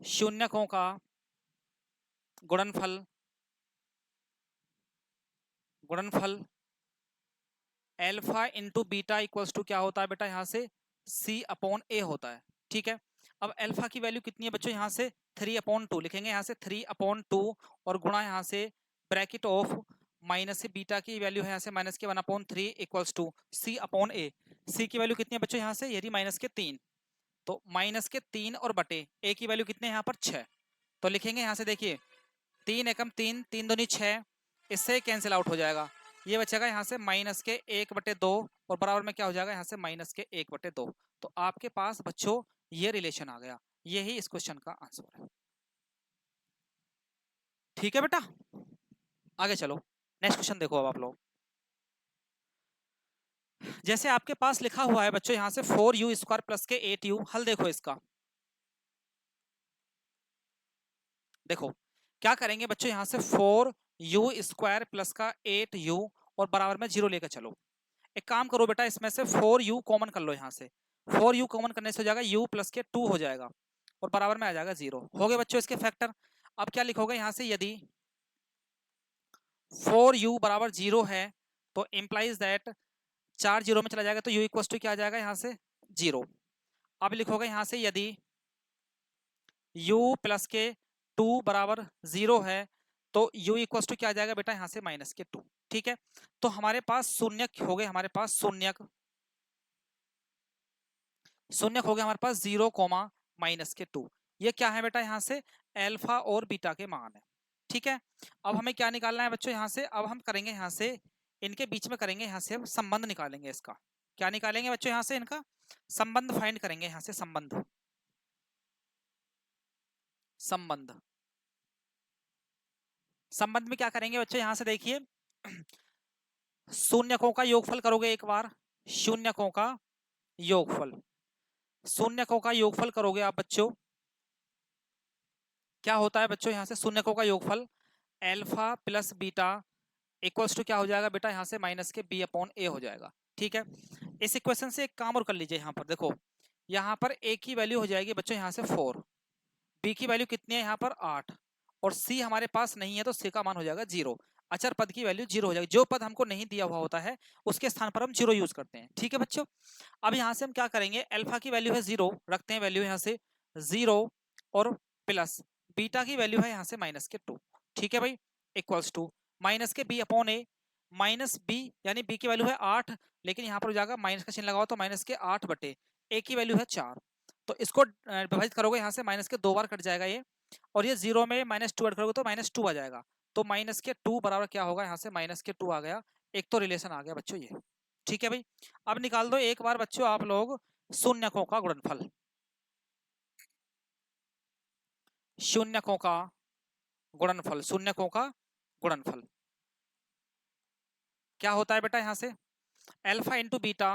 शून्यकों का गुणनफल, गुणनफल alpha into beta equals to क्या होता है बेटा यहाँ से c/a होता है। ठीक है, अब अल्फा की वैल्यू कितनी है बच्चों यहाँ से 3/2 लिखेंगे यहाँ से 3/2 और गुणा यहाँ से ब्रैकेट ऑफ माइनस से बीटा की वैल्यू है यहाँ से माइनस के 1/3 इक्वल्स टू c/a। c की वैल्यू कितनी है बच्चों यहाँ से यदि माइनस के 3, तो माइनस के 3 और बटे a की वैल्यू कितने यहाँ पर 6, तो लिखेंगे यहाँ से देखिए 3 एकम 3, 3 दूनी 6, इससे कैंसिल आउट हो जाएगा, ये बचेगा यहाँ से माइनस के 1/2 और बराबर में क्या हो जाएगा यहाँ से माइनस के 1/2। तो आपके पास बच्चों ये रिलेशन आ गया, यही इस क्वेश्चन का आंसर है। ठीक है बेटा, आगे चलो नेक्स्ट क्वेश्चन देखो। अब आप लोग जैसे आपके पास लिखा हुआ है बच्चों यहाँ से 4u² प्लस के 8u, हल देखो इसका। देखो क्या करेंगे बच्चों यहाँ से 4u² प्लस का 8u और बराबर में 0 लेकर चलो। एक काम करो बेटा, इसमें से 4u कॉमन कर लो, यहाँ से 4u कॉमन करने से हो जाएगा u प्लस के 2 हो जाएगा और बराबर में आ जाएगा 0। हो गए बच्चों इसके फैक्टर। अब क्या लिखोगे यहाँ से, यदि 4u बराबर 0 है तो इंप्लाइज दैट 4 0 में चला जाएगा तो u इक्वल टू क्या आ जाएगा यहाँ से 0। अब लिखोगे यहाँ से यदि u प्लस के 2 बराबर 0 है तो u इक्वल टू क्या आ जाएगा बेटा यहाँ से माइनस के 2। ठीक है, तो हमारे पास शून्यक हो गए, हमारे पास शून्यक हो गया हमारे पास 0, माइनस के 2। ये क्या है बेटा यहाँ से अल्फा और बीटा के मान है। ठीक है, अब हमें क्या निकालना है बच्चों यहाँ से, अब हम करेंगे यहाँ से इनके बीच में करेंगे यहाँ से हम संबंध निकालेंगे इसका। क्या निकालेंगे बच्चों यहाँ से? इनका संबंध फाइंड करेंगे यहाँ से। संबंध संबंध संबंध में क्या करेंगे बच्चों? यहाँ से देखिए, शून्यकों का योगफल करोगे एक बार, शून्यकों का योगफल, शून्यकों का योगफल करोगे आप बच्चों, क्या होता है बच्चों यहाँ से? शून्यकों का योगफल alpha plus beta equals to क्या हो जाएगा बेटा? यहाँ से माइनस के बी अपॉन ए हो जाएगा। ठीक है, इस इक्वेशन से एक काम और कर लीजिए। यहाँ पर देखो, यहाँ पर ए की वैल्यू हो जाएगी बच्चों यहाँ से 4, बी की वैल्यू कितनी है यहाँ पर 8, और सी हमारे पास नहीं है तो सी का मान हो जाएगा 0। अचर पद की वैल्यू 0 हो जाएगी। जो पद हमको नहीं दिया हुआ होता है उसके स्थान पर हम 0 यूज करते हैं। ठीक है बच्चों, अब यहाँ से हम क्या करेंगे? अल्फा की वैल्यू है 0, रखते हैं वैल्यू यहाँ से 0, और प्लस बीटा की वैल्यू है यहाँ से माइनस के 2। ठीक है भाई, इक्वल्स टू माइनस के बी अपॉन ए, माइनस बी यानी बी की वैल्यू है 8, लेकिन यहाँ पर हो जाएगा माइनस का चिन्ह लगाओ तो माइनस के 8 बटे ए की वैल्यू है 4, तो इसको विभाजित करोगे यहाँ से माइनस के 2 बार कट जाएगा ये, और ये 0 में -2 ऐड करोगे तो -2 आ जाएगा, तो माइनस के 2 बराबर क्या होगा? यहाँ से माइनस के 2 आ गया। एक तो रिलेशन आ गया बच्चों ये। ठीक है भाई, अब निकाल दो एक बार बच्चों आप लोग शून्यकों का गुणनफल, शून्यकों का गुणनफल, शून्यकों का गुणनफल क्या होता है बेटा? यहाँ से alpha into beta,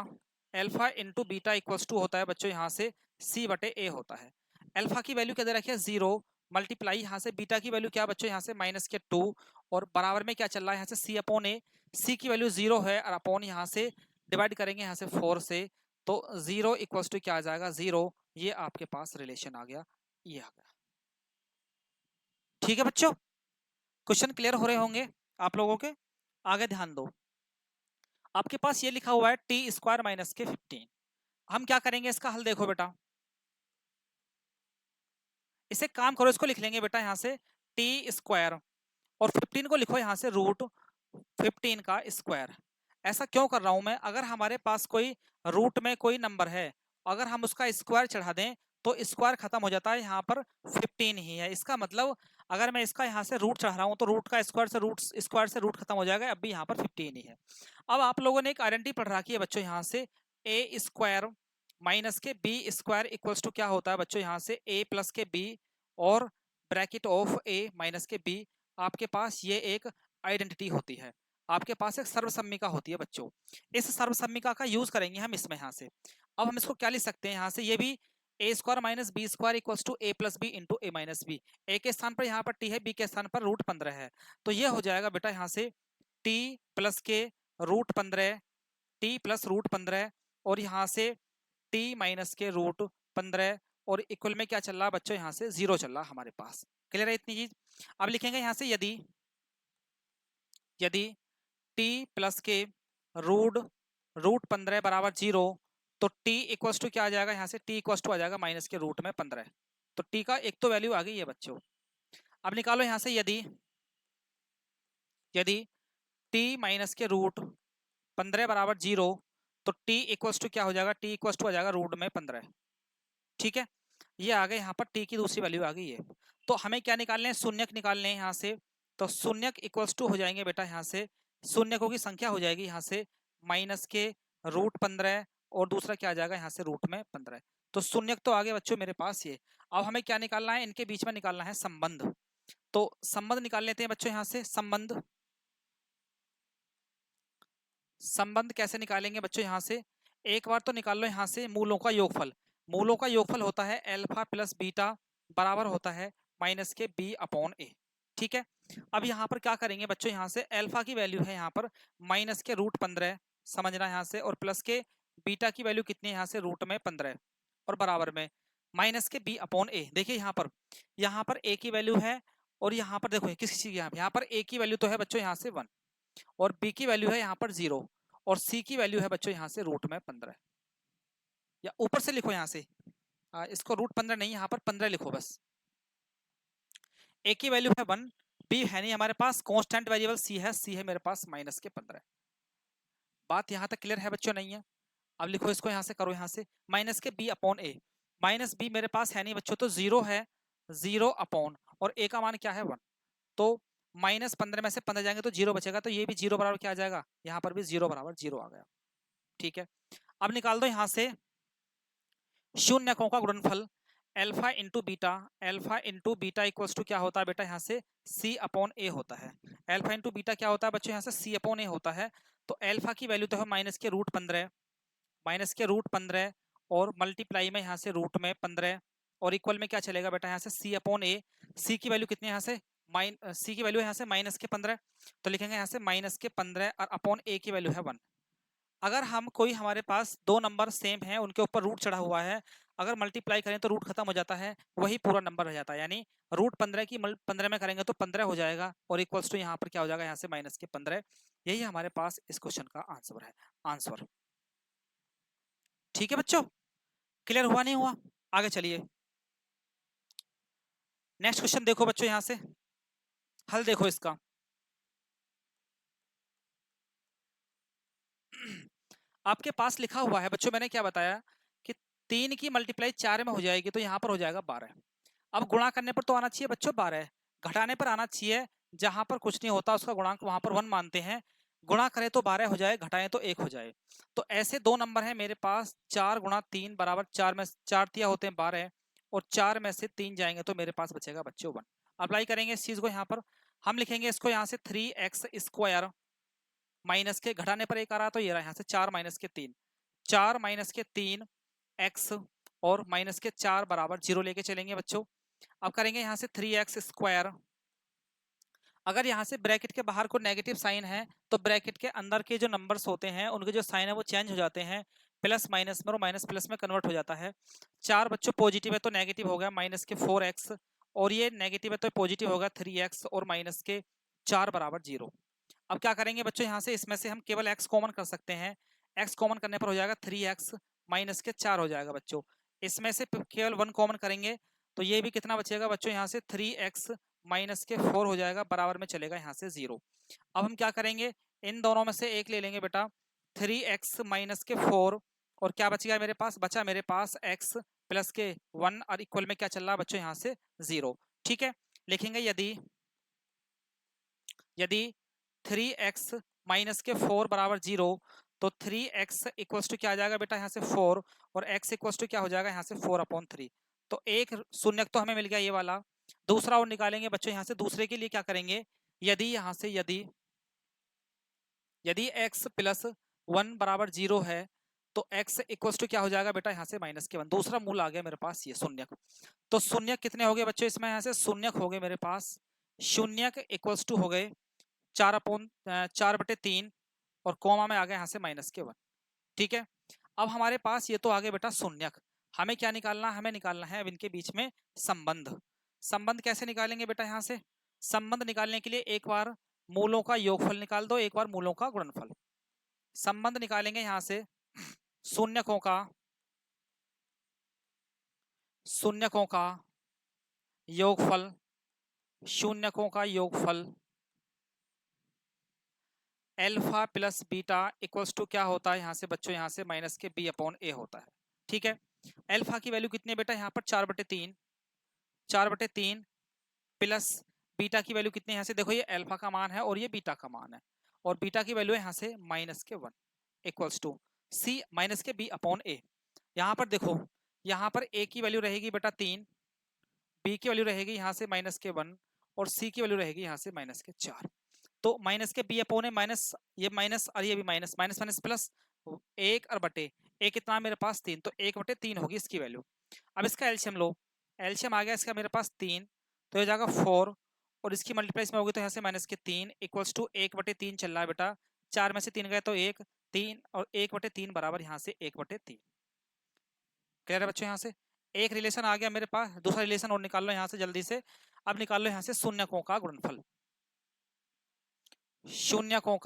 alpha into beta equals to होता है बच्चों यहाँ से सी बटे ए होता है। अल्फा की वैल्यू क्या दे रखी है? 0, मल्टीप्लाई यहाँ से बीटा की वैल्यू क्या बच्चों यहाँ से माइनस के 2, और बराबर में क्या चल रहा है यहाँ से सी अपॉन ए, सी की वैल्यू 0 है, और अपॉन यहाँ से डिवाइड करेंगे यहाँ से 4 से, तो 0 इक्वल्स टू क्या आ जाएगा? 0। ये आपके पास रिलेशन आ गया, ये आ गया। ठीक है बच्चों, क्वेश्चन क्लियर हो रहे होंगे आप लोगों के? आगे ध्यान दो, आपके पास ये लिखा हुआ है टी स्क्वायर माइनस के 15। हम क्या करेंगे इसका हल? देखो बेटा, इसे काम करो, इसको लिख लेंगे बेटा यहाँ से टी स्क्वायर, और 15 को लिखो यहाँ से रूट 15 का स्क्वायर। ऐसा क्यों कर रहा हूं मैं? अगर हमारे पास कोई रूट में कोई नंबर है, अगर हम उसका स्क्वायर चढ़ा दें तो स्क्वायर खत्म हो जाता है, यहाँ पर 15 ही है। इसका मतलब अगर मैं इसका यहाँ से रूट चढ़ा रहा हूँ तो रूट का स्क्वायर से रूट खत्म हो जाएगा, अब भी यहाँ पर 15 ही है। अब आप लोगों ने एक आइडेंटिटी पढ़ रखी है बच्चों यहाँ से, ए स्क्वायर माइनस के बी स्क्वायर इक्वल्स टू क्या होता है बच्चों यहाँ से ए प्लस के बी, और ब्रैकेट ऑफ ए माइनस के बी। आपके पास ये एक आइडेंटिटी होती है, आपके पास एक सर्वसम्मिका होती है बच्चों। इस सर्वसम्मिका का यूज करेंगे हम इसमें यहाँ से। अब हम इसको क्या लिख सकते हैं यहाँ से? ये भी a square minus b square equals to a plus b into a minus b. A के स्थान पर यहाँ पर टी है, बी के स्थान पर रूट 15 है, तो ये हो जाएगा बेटा यहाँ से टी प्लस के रूट 15, टी प्लस रूट 15, और यहाँ से टी माइनस के रूट 15, और इक्वल में क्या चल रहा है बच्चों? यहाँ से 0 चल रहा है हमारे पास। क्लियर है इतनी चीज? अब लिखेंगे यहाँ से यदि यदि टी प्लस के रूट रूट 15 बराबर 0, तो टी इक्वल्स टू क्या आ जाएगा? यहाँ से टी इक्वल्स टू आ जाएगा माइनस के रूट में 15। तो टी का एक तो वैल्यू आ गई है बच्चों। अब निकालो यहाँ से यदि यदि टी माइनस के रूट 15 बराबर 0, तो टी इक्वल्स टू क्या हो जाएगा? टी इक्वल्स टू आ जाएगा रूट में 15। ठीक है, ये आ गए यहाँ पर टी की दूसरी वैल्यू आ गई है। तो हमें क्या निकालने हैं? शून्यक निकालने हैं यहाँ से। तो शून्यक इक्वल्स टू हो जाएंगे बेटा यहाँ से, शून्यकों की संख्या हो जाएगी यहाँ से माइनस के रूट 15, और दूसरा क्या आ जाएगा यहाँ से रूट में 15। तो शून्यक तो आगे बच्चों मेरे पास ये। अब हमें क्या निकालना है? इनके बीच में निकालना है संबंध। तो संबंध निकाल लेते हैं बच्चों यहाँ से। संबंध संबंध कैसे निकालेंगे बच्चों? यहाँ से एक बार तो निकाल लो यहाँ से मूलों का योगफल। मूलों का योगफल होता है अल्फा प्लस बीटा बराबर होता है माइनस के बी अपॉन ए। ठीक है, अब यहाँ पर क्या करेंगे बच्चों? यहाँ से अल्फा की वैल्यू है यहाँ पर माइनस के रूट 15, समझना यहाँ से, और प्लस के बीटा की वैल्यू कितनी है यहाँ से रूट में 15, और बराबर में माइनस के बी अपॉन ए। देखिए यहाँ पर ए की वैल्यू है, और यहाँ पर देखो किस चीज यहाँ पर ए की वैल्यू तो है बच्चों यहाँ से 1, और बी की वैल्यू है यहाँ पर 0, और सी की वैल्यू है बच्चों यहाँ से रूट में 15। या ऊपर से लिखो यहाँ से, इसको रूट 15 नहीं, यहाँ पर 15 लिखो बस। ए की वैल्यू है 1, बी है नहीं हमारे पास, कांस्टेंट वेरिएबल सी है मेरे पास माइनस के 15। बात यहाँ तक क्लियर है बच्चों? नहीं है? अब लिखो इसको यहाँ से, करो यहाँ से माइनस के बी अपॉन ए। माइनस बी मेरे पास है नहीं बच्चों, तो 0 है, 0 अपॉन, और ए का मान क्या है 1, तो -15 में से 15 जाएंगे तो 0 बचेगा, तो ये भी 0 बराबर क्या आ जाएगा, यहाँ पर भी 0 बराबर 0 आ गया। ठीक है, अब निकाल दो यहाँ से शून्यकों का गुणनफल alpha into beta equals to क्या होता है बेटा, यहाँ से c अपॉन a होता है। अल्फा इंटू बीटा क्या होता है बच्चों, यहाँ से c अपॉन a होता है। तो अल्फा की वैल्यू तो है -√15 और मल्टीप्लाई में यहाँ से रूट में 15 और इक्वल में क्या चलेगा बेटा, यहाँ से c अपॉन a। c की वैल्यू कितनी है यहाँ से, c की वैल्यू यहाँ से -15, तो लिखेंगे यहाँ से -15 और अपॉन a की वैल्यू है 1। अगर हम कोई हमारे पास दो नंबर सेम है, उनके ऊपर रूट चढ़ा हुआ है, अगर मल्टीप्लाई करें तो रूट खत्म हो जाता है, वही पूरा नंबर रह जाता है। यानी √15 की 15 में करेंगे तो 15 हो जाएगा और इक्वल्स टू यहाँ पर क्या हो जाएगा, यहाँ से -15। यही हमारे पास इस क्वेश्चन का आंसर है, आंसर। ठीक है बच्चों, क्लियर हुआ नहीं हुआ, आगे चलिए नेक्स्ट क्वेश्चन देखो बच्चों, यहाँ से हल देखो इसका। आपके पास लिखा हुआ है बच्चों, मैंने क्या बताया कि 3 की मल्टीप्लाई 4 में हो जाएगी तो यहाँ पर हो जाएगा 12। अब गुणा करने पर तो आना चाहिए बच्चों 12, घटाने पर आना चाहिए, जहां पर कुछ नहीं होता उसका गुणांक वहां पर 1 मानते हैं। गुणा करें तो 12 हो जाए, घटाएं तो 1 हो जाए। तो ऐसे दो नंबर है मेरे पास, 4 गुणा 3 बराबर 4 में 4 तिया होते हैं 12 और 4 में से 3 जाएंगे तो मेरे पास बचेगा बच्चों 1। अप्लाई करेंगे इस चीज को, यहाँ पर हम लिखेंगे इसको यहाँ से 3x² माइनस के, घटाने पर 1 आ रहा तो ये रहा यहाँ से 4 माइनस के 3, 4 माइनस के 3 x और माइनस के 4 बराबर 0 लेके चलेंगे बच्चों। अब करेंगे यहाँ से 3x²। अगर यहाँ से ब्रैकेट के बाहर को नेगेटिव साइन है तो ब्रैकेट के अंदर के जो नंबर्स होते हैं उनके जो साइन है वो चेंज हो जाते हैं, प्लस माइनस में और माइनस प्लस में कन्वर्ट हो जाता है। 4 बच्चों पॉजिटिव है तो नेगेटिव हो गया -4x और ये नेगेटिव है तो पॉजिटिव होगा 3x और माइनस के 4 बराबर 0। अब क्या करेंगे बच्चों, यहाँ से इसमें से हम केवल x कॉमन कर सकते हैं। x कॉमन करने पर हो जाएगा 3x माइनस के 4 हो जाएगा बच्चों। इसमें से केवल 1 कॉमन करेंगे तो ये भी कितना बचेगा बच्चों, यहाँ से 3x माइनस के 4 हो जाएगा, बराबर में चलेगा यहाँ से 0। अब हम क्या करेंगे, इन दोनों में से एक ले लेंगे बेटा, 3x माइनस के 4 और क्या बच गया मेरे पास, बचा मेरे पास x प्लस के 1 और इक्वल में क्या चल रहा है बच्चों, यहाँ से 0। ठीक है, लिखेंगे यदि 3x माइनस के 4 बराबर 0 तो 3x इक्वल्स टू क्या आ जाएगा बेटा, यहाँ से 4 और x इक्वल्स टू क्या हो जाएगा, यहाँ से 4/3। तो एक शून्यक तो हमें मिल गया ये वाला, दूसरा और निकालेंगे बच्चों। यहाँ से दूसरे के लिए क्या करेंगे, यदि यहाँ से यदि x प्लस 1 बराबर 0 है तो x इक्वल्स टू क्या हो जाएगा बेटा, यहाँ से -1। दूसरा मूल आ गया मेरे पास ये शून्यक। तो शून्यक कितने हो गए बच्चों इसमें, यहाँ से शून्यक हो गए मेरे पास, शून्यक इक्वल्स टू हो गए 4/3 और कोमा में आ गया यहाँ से -1। ठीक है, अब हमारे पास ये तो आ गए बेटा शून्यक। हमें क्या निकालना है, हमें निकालना है अब इनके बीच में संबंध। संबंध कैसे निकालेंगे बेटा, यहाँ से संबंध निकालने के लिए एक बार मूलों का योगफल निकाल दो, एक बार मूलों का गुणनफल। संबंध निकालेंगे यहाँ से शून्यकों का योगफल, शून्यकों का योगफल alpha plus beta equals to क्या होता है यहाँ से बच्चों, यहाँ से माइनस के b/a होता है। ठीक है, अल्फा की वैल्यू कितनी है बेटा, यहाँ पर 4/3 प्लस बीटा की वैल्यू कितनी है, यहाँ से देखो ये अल्फा का मान है और ये बीटा का मान है, और बीटा की वैल्यू है यहाँ से -1 इक्वल्स टू c माइनस के b/a। यहाँ पर देखो, यहाँ पर a की वैल्यू रहेगी बेटा 3, b की वैल्यू रहेगी यहाँ से -1 और c की वैल्यू रहेगी यहाँ से -4। तो माइनस के b/a माइनस ये माइनस और ये भी माइनस, माइनस माइनस प्लस 1 और बटे a कितना मेरे पास 3, तो 1/3 होगी इसकी वैल्यू। अब इसका एलसीएम लो, एलसीएम आ गया इसका मेरे पास 3, तो ये जाएगा 4 और इसकी मल्टीप्लाई में होगी तो यहाँ से -3 इक्वल्स टू 1/3 चल रहा है बेटा, 4 में से 3 गए तो 1, 3 और 1/3 बराबर यहाँ से 1/3। क्लियर है बच्चों, यहाँ से एक रिलेशन आ गया मेरे पास, दूसरा रिलेशन और निकाल लो यहाँ से जल्दी से। अब निकाल लो यहाँ से शून्यकों का गुणनफल, शून्यकों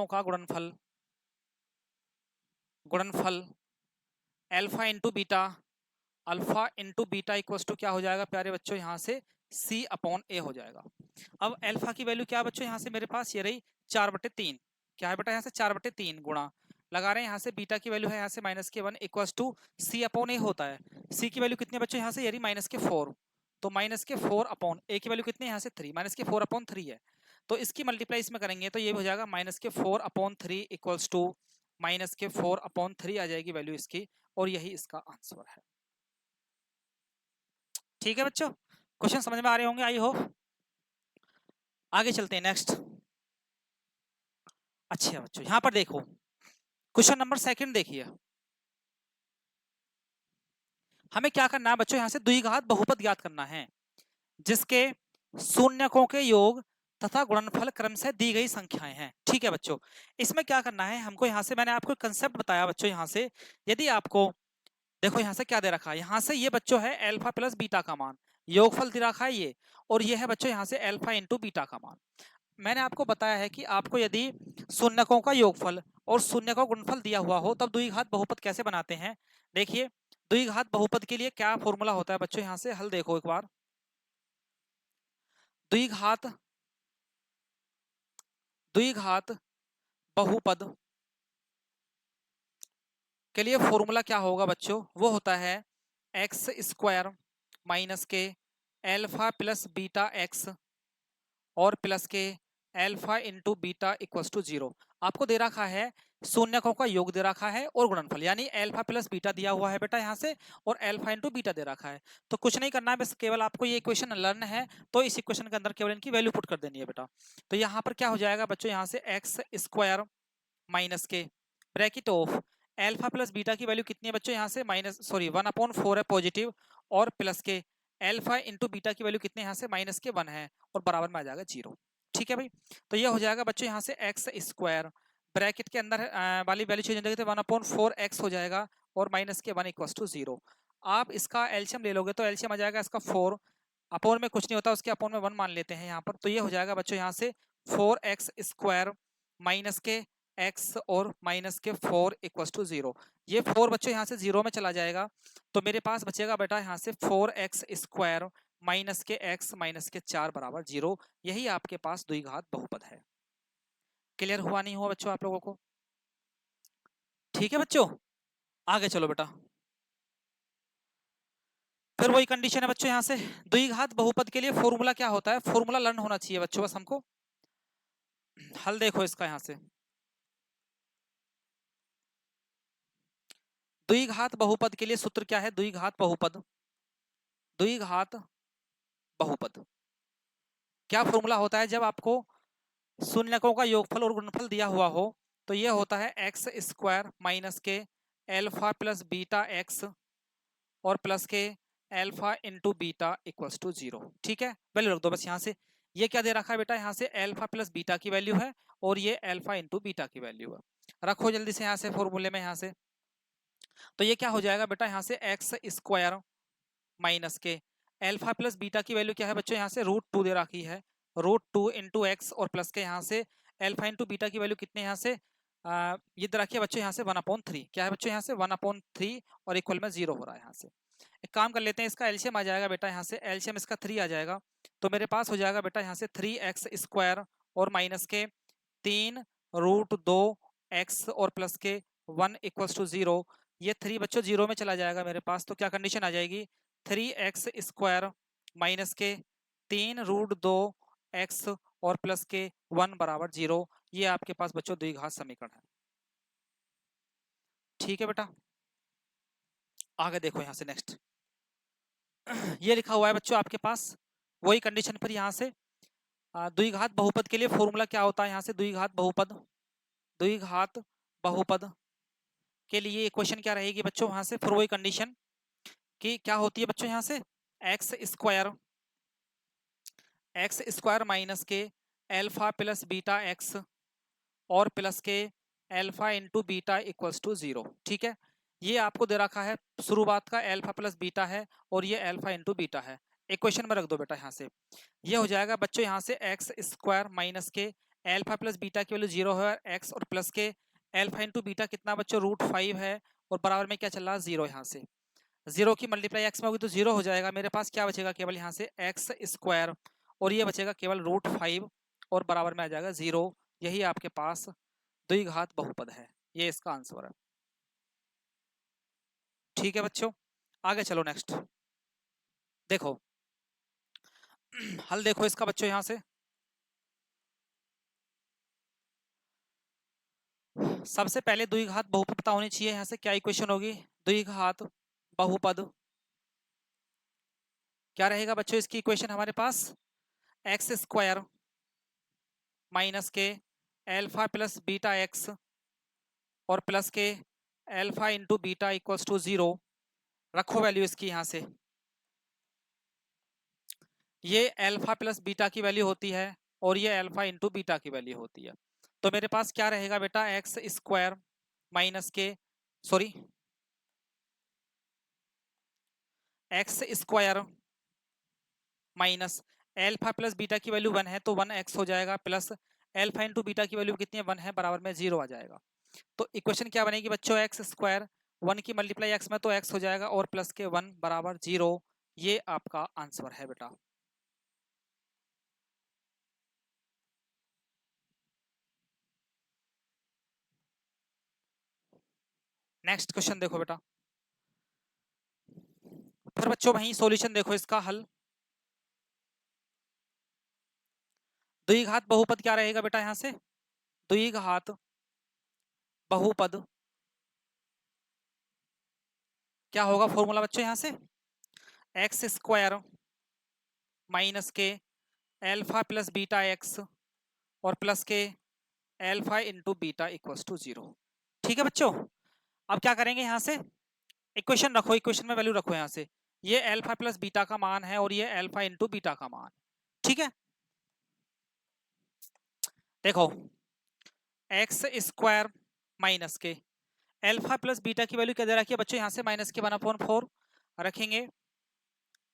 का गुणनफल alpha into beta equals to क्या हो जाएगा प्यारे बच्चों, यहाँ से c/a हो जाएगा। अब अल्फा की वैल्यू क्या बच्चों, यहाँ से मेरे पास ये रही 4/3, क्या है बेटा यहाँ से 4/3 गुणा लगा रहे हैं, यहाँ से बीटा की वैल्यू है यहाँ से -1 इक्वल्स टू c/a होता है। c की वैल्यू कितनी बच्चों, यहाँ से ये रही -4 तो माइनस के 4 अपॉन ए की वैल्यू कितनी है यहाँ से 3, माइनस के 4 अपॉन 3 है, तो इसकी मल्टीप्लाई इसमें करेंगे तो ये हो जाएगा माइनस के 4 अपॉन 3 इक्वल्स टू माइनस के 4 अपॉन 3 आ जाएगी वैल्यू इसकी, और यही इसका आंसर है। ठीक है बच्चों, क्वेश्चन समझ में आ रहे होंगे आई होप। आगे चलते हैं नेक्स्ट। अच्छा बच्चों यहाँ पर देखो क्वेश्चन नंबर सेकंड देखिए, हमें क्या करना है बच्चों, यहाँ से द्विघात बहुपद ज्ञात करना है जिसके शून्यकों के योग तथा गुणनफल क्रम से दी गई संख्याएं हैं। ठीक है बच्चों, इसमें क्या करना है हमको, यहाँ से मैंने आपको कंसेप्ट बताया बच्चों, यहाँ से यदि आपको देखो यहाँ से क्या दे रखा है, यहाँ से ये बच्चों है अल्फा प्लस बीटा का मान, योगफल दे रखा है ये, और ये है बच्चों यहाँ से अल्फा इंटू बीटा का मान। मैंने आपको बताया है कि आपको यदि शून्यकों का योगफल और शून्य का गुणनफल दिया हुआ हो तब द्विघात बहुपद कैसे बनाते हैं। देखिए द्विघात बहुपद के लिए क्या फॉर्मूला होता है बच्चों, यहाँ से हल देखो एक बार। द्विघात द्विघात बहुपद के लिए फॉर्मूला क्या होगा बच्चों, वो होता है एक्स स्क्वायर माइनस के एल्फा प्लस बीटा एक्स और प्लस के alpha into beta equals to 0। आपको दे रखा है शून्यकों का योग दे रखा है और गुणनफल, यानी एल्फा प्लस बीटा दिया हुआ है बेटा यहाँ से, और एल्फा इंटू बीटा दे रखा है। तो कुछ नहीं करना है, बस केवल आपको ये इक्वेशन लर्न है, तो इस इक्वेशन के अंदर केवल इनकी वैल्यू पुट कर देनी है बेटा। तो यहाँ पर क्या हो जाएगा बच्चों, यहाँ से एक्स स्क्वायर माइनस के bracket of alpha plus beta की वैल्यू कितनी है बच्चों, यहाँ से माइनस 1/4 है पॉजिटिव, और प्लस के एल्फा इंटू बीटा की वैल्यू कितने यहाँ से माइनस के 1 है, और बराबर में आ जाएगा 0। ठीक है भाई, तो ये हो जाएगा बच्चों यहाँ से एक्स स्क्वायर ब्रैकेट के अंदर वाली वैल्यू चेंज हो जाएगी तो 1/4 एक्स हो जाएगा, और माइनस के 1 इक्वल्स टू 0। आप इसका एलसीएम ले लोगे तो एलसीएम आ जाएगा इसका 4, अपोन में कुछ नहीं होता, उसके अपोन में 1 मान लेते हैं यहाँ पर, तो ये हो जाएगा बच्चों यहाँ से 4x स्क्वायर माइनस के x और माइनस के 4 इक्वल्स टू 0। ये 4 बच्चों यहाँ से 0 में चला जाएगा, तो मेरे पास बचेगा बेटा यहाँ से 4x स्क्वायर माइनस के x माइनस के 4 बराबर 0। यही आपके पास द्विघात बहुपद है। क्लियर हुआ नहीं हुआ बच्चों आप लोगों को? ठीक है बच्चों, आगे चलो बेटा। फिर वही कंडीशन है बच्चों, यहाँ से द्विघात बहुपद के लिए फॉर्मूला क्या होता है, फॉर्मूला लर्न होना चाहिए बच्चों बस हमको। हल देखो इसका, यहाँ से द्विघात बहुपद के लिए सूत्र क्या है, द्विघात बहुपद, द्विघात बहुपद क्या फॉर्मूला होता है, जब आपको शून्यकों का योगफल और गुणनफल दिया हुआ हो तो यह होता है एक्स स्क्वायर माइनस के एल्फा प्लस बीटा एक्स और प्लस के alpha into beta equals to 0। ठीक है, वैल्यू रख दो बस यहाँ से। ये क्या दे रखा है बेटा, यहाँ से एल्फा प्लस बीटा की वैल्यू है, और ये एल्फा इंटू बीटा की वैल्यू है। रखो जल्दी से यहाँ से फॉर्मूले में, यहाँ से तो ये क्या हो जाएगा बेटा, यहाँ से एक्स स्क्वायर माइनस के एल्फा प्लस बीटा की वैल्यू क्या है बच्चों, यहाँ से √2 दे रखी है, √2 इंटू एक्स और प्लस के यहाँ से एल्फा इंटू बीटा की वैल्यू कितने यहाँ से ये दे रखी है बच्चों यहाँ से 1/3। क्या है बच्चों यहाँ से 1/3 और इक्वल में 0 हो रहा है। यहाँ से एक काम कर लेते हैं, इसका एलसीएम आ जाएगा बेटा, यहाँ से एलसीएम इसका 3 आ जाएगा, तो मेरे पास हो जाएगा बेटा यहाँ से 3x स्क्वायर और माइनस के 3√2x और प्लस के 1 इक्वल्स टू 0। ये 3 बच्चों 0 में चला जाएगा मेरे पास, तो क्या कंडीशन आ जाएगी, 3x स्क्वायर माइनस के 3√2x और प्लस के 1 बराबर 0। ये आपके पास बच्चों द्विघात समीकरण है। ठीक है बेटा, आगे देखो यहाँ से नेक्स्ट। ये लिखा हुआ है बच्चों आपके पास वही कंडीशन पर, यहाँ से द्विघात बहुपद के लिए फॉर्मूला क्या होता है, यहाँ से द्विघात बहुपद, द्विघात बहुपद के लिए इक्वेशन क्या रहेगी बच्चों, वहां से फिर वही कंडीशन कि क्या होती है बच्चों, यहाँ से एक्स स्क्वायर माइनस के एल्फा प्लस बीटा एक्स और प्लस के alpha into beta equals to 0। ठीक है, ये आपको दे रखा है शुरुआत का एल्फा प्लस बीटा है और ये एल्फा इंटू बीटा है, इक्वेशन में रख दो बेटा। यहाँ से ये हो जाएगा बच्चों यहाँ से एक्स स्क्वायर माइनस के एल्फा प्लस बीटा की वैल्यू 0 है एक्स, और प्लस के एल्फा इंटू बीटा कितना बच्चों √5 है, और बराबर में क्या चल रहा है 0। यहाँ से 0 की मल्टीप्लाई एक्स में होगी तो 0 हो जाएगा, मेरे पास क्या बचेगा केवल यहाँ से एक्स स्क्वायर, और ये बचेगा केवल √5 और बराबर में आ जाएगा 0। यही आपके पास द्विघात बहुपद है, ये इसका आंसर है। ठीक है बच्चों, आगे चलो नेक्स्ट। देखो हल देखो इसका बच्चों यहाँ से। सबसे पहले द्विघात बहुपद पता होनी चाहिए। यहाँ से क्या इक्वेशन होगी? द्विघात बहुपद क्या रहेगा बच्चों इसकी इक्वेशन हमारे पास? एक्स स्क्वायर माइनस के एल्फा प्लस बीटा एक्स और प्लस के alpha into beta equals to 0। रखो वैल्यू इसकी यहाँ से। ये एल्फा प्लस बीटा की वैल्यू होती है और ये एल्फा इंटू बीटा की वैल्यू होती है। तो मेरे पास क्या रहेगा बेटा? एक्स स्क्वायर माइनस के, sorry, x square minus alpha plus beta की वैल्यू 1 है तो 1x हो जाएगा, प्लस एल्फा इंटू बीटा की वैल्यू कितनी है? 1 है, बराबर में 0 आ जाएगा। तो इक्वेशन क्या बनेगी बच्चों? एक्स स्क्वायर 1 की मल्टीप्लाई एक्स में तो x हो जाएगा और प्लस के 1 बराबर 0। ये आपका आंसर है बेटा। नेक्स्ट क्वेश्चन देखो बेटा। फिर बच्चों वही सॉल्यूशन देखो इसका हल। द्विघात बहुपद क्या रहेगा बेटा? यहां से द्विघात बहुपद क्या होगा फॉर्मूला बच्चों? यहां से एक्स स्क्वायर माइनस के एल्फा प्लस बीटा एक्स और प्लस के alpha into beta equals to 0। ठीक है बच्चों। अब क्या करेंगे? यहां से इक्वेशन रखो, इक्वेशन में वैल्यू रखो यहाँ से। ये एल्फा प्लस बीटा का मान है और ये एल्फा इंटू बीटा का मान। ठीक है, देखो एक्स स्क्वायर माइनस के एल्फा प्लस बीटा की वैल्यू क्या दे रखी है बच्चों? यहाँ से माइनस के 1/4 रखेंगे,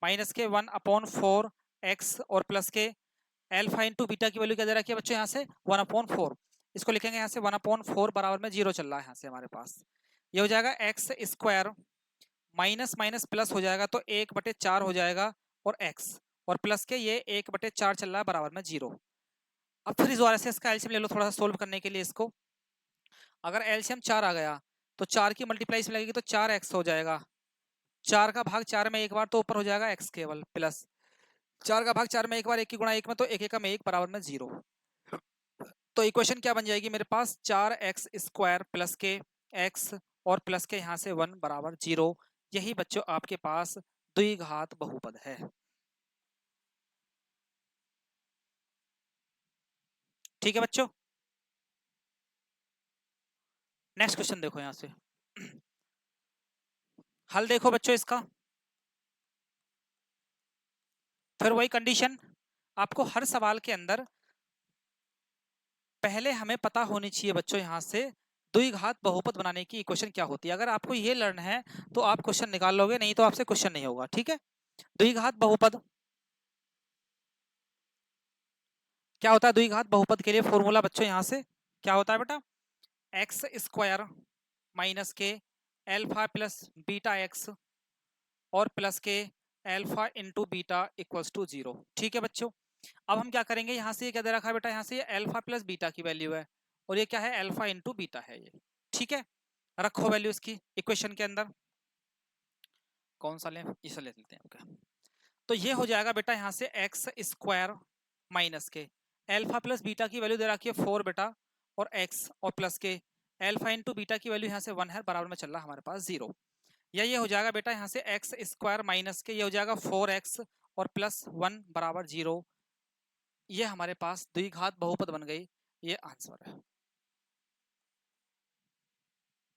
माइनस के 1/4 एक्स और प्लस के एल्फा इंटू बीटा की वैल्यू क्या दे रखी है बच्चों? यहाँ से 1/4। इसको लिखेंगे यहाँ से 1/4 बराबर में 0 चल रहा है यहाँ से हमारे पास। ये हो जाएगा x square minus minus plus हो जाएगा तो 1/4 हो जाएगा और x और प्लस के ये 1/4 चल रहा है बराबर में 0। अब फिर इस बार से इसका एलसीएम ले लो थोड़ा सा सोल्व करने के लिए इसको। अगर एलसीएम 4 आ गया तो 4 की मल्टीप्लाई इसमें लगेगी तो 4x हो जाएगा। 4 का भाग 4 में एक बार तो ऊपर हो जाएगा x केवल, प्लस 4 का भाग 4 में एक बार 1 की गुणा 1 में तो 1 1 में 1 बराबर में 0। तो इक्वेशन क्या बन जाएगी मेरे पास? 4x स्क्वायर प्लस के x और प्लस के यहाँ से 1 बराबर 0। यही बच्चों आपके पास द्विघात बहुपद है। ठीक है बच्चों। नेक्स्ट क्वेश्चन देखो यहां से। हल देखो बच्चों इसका। फिर वही कंडीशन, आपको हर सवाल के अंदर पहले हमें पता होनी चाहिए बच्चों यहां से द्विघात बहुपद बनाने की इक्वेशन क्या होती है। अगर आपको ये लर्न है तो आप क्वेश्चन निकाल लोगे, नहीं तो आपसे क्वेश्चन नहीं होगा। ठीक है, द्विघात बहुपद क्या होता है? द्विघात बहुपद के लिए फॉर्मूला बच्चों यहां से क्या होता है बेटा? एक्स स्क्वायर माइनस के एल्फा प्लस बीटा एक्स और प्लस के alpha into beta equals to 0। ठीक है बच्चों। अब हम क्या करेंगे? यहाँ से ये क्या दे रखा है बेटा? यहाँ से ये एल्फा प्लस बीटा की वैल्यू है और ये क्या है? एल्फा इंटू बीटा है ये। ठीक है, रखो वैल्यू इसकी इक्वेशन के अंदर। कौन सा लें? इसे ले लेते हैं आपका। तो ये हो जाएगा बेटा यहाँ से एक्स स्क्वायर माइनस के एल्फा प्लस बीटा की वैल्यू दे रखी है 4 बेटा और एक्स और प्लस के एल्फा इंटू बीटा की वैल्यू यहाँ से 1 है, बराबर में चल रहा है हमारे पास 0। या ये हो जाएगा बेटा यहाँ से एक्स स्क्वायर माइनस के ये हो जाएगा 4x और प्लस 1 बराबर 0। ये हमारे पास द्विघात बहुपद बन गई। ये आंसर है।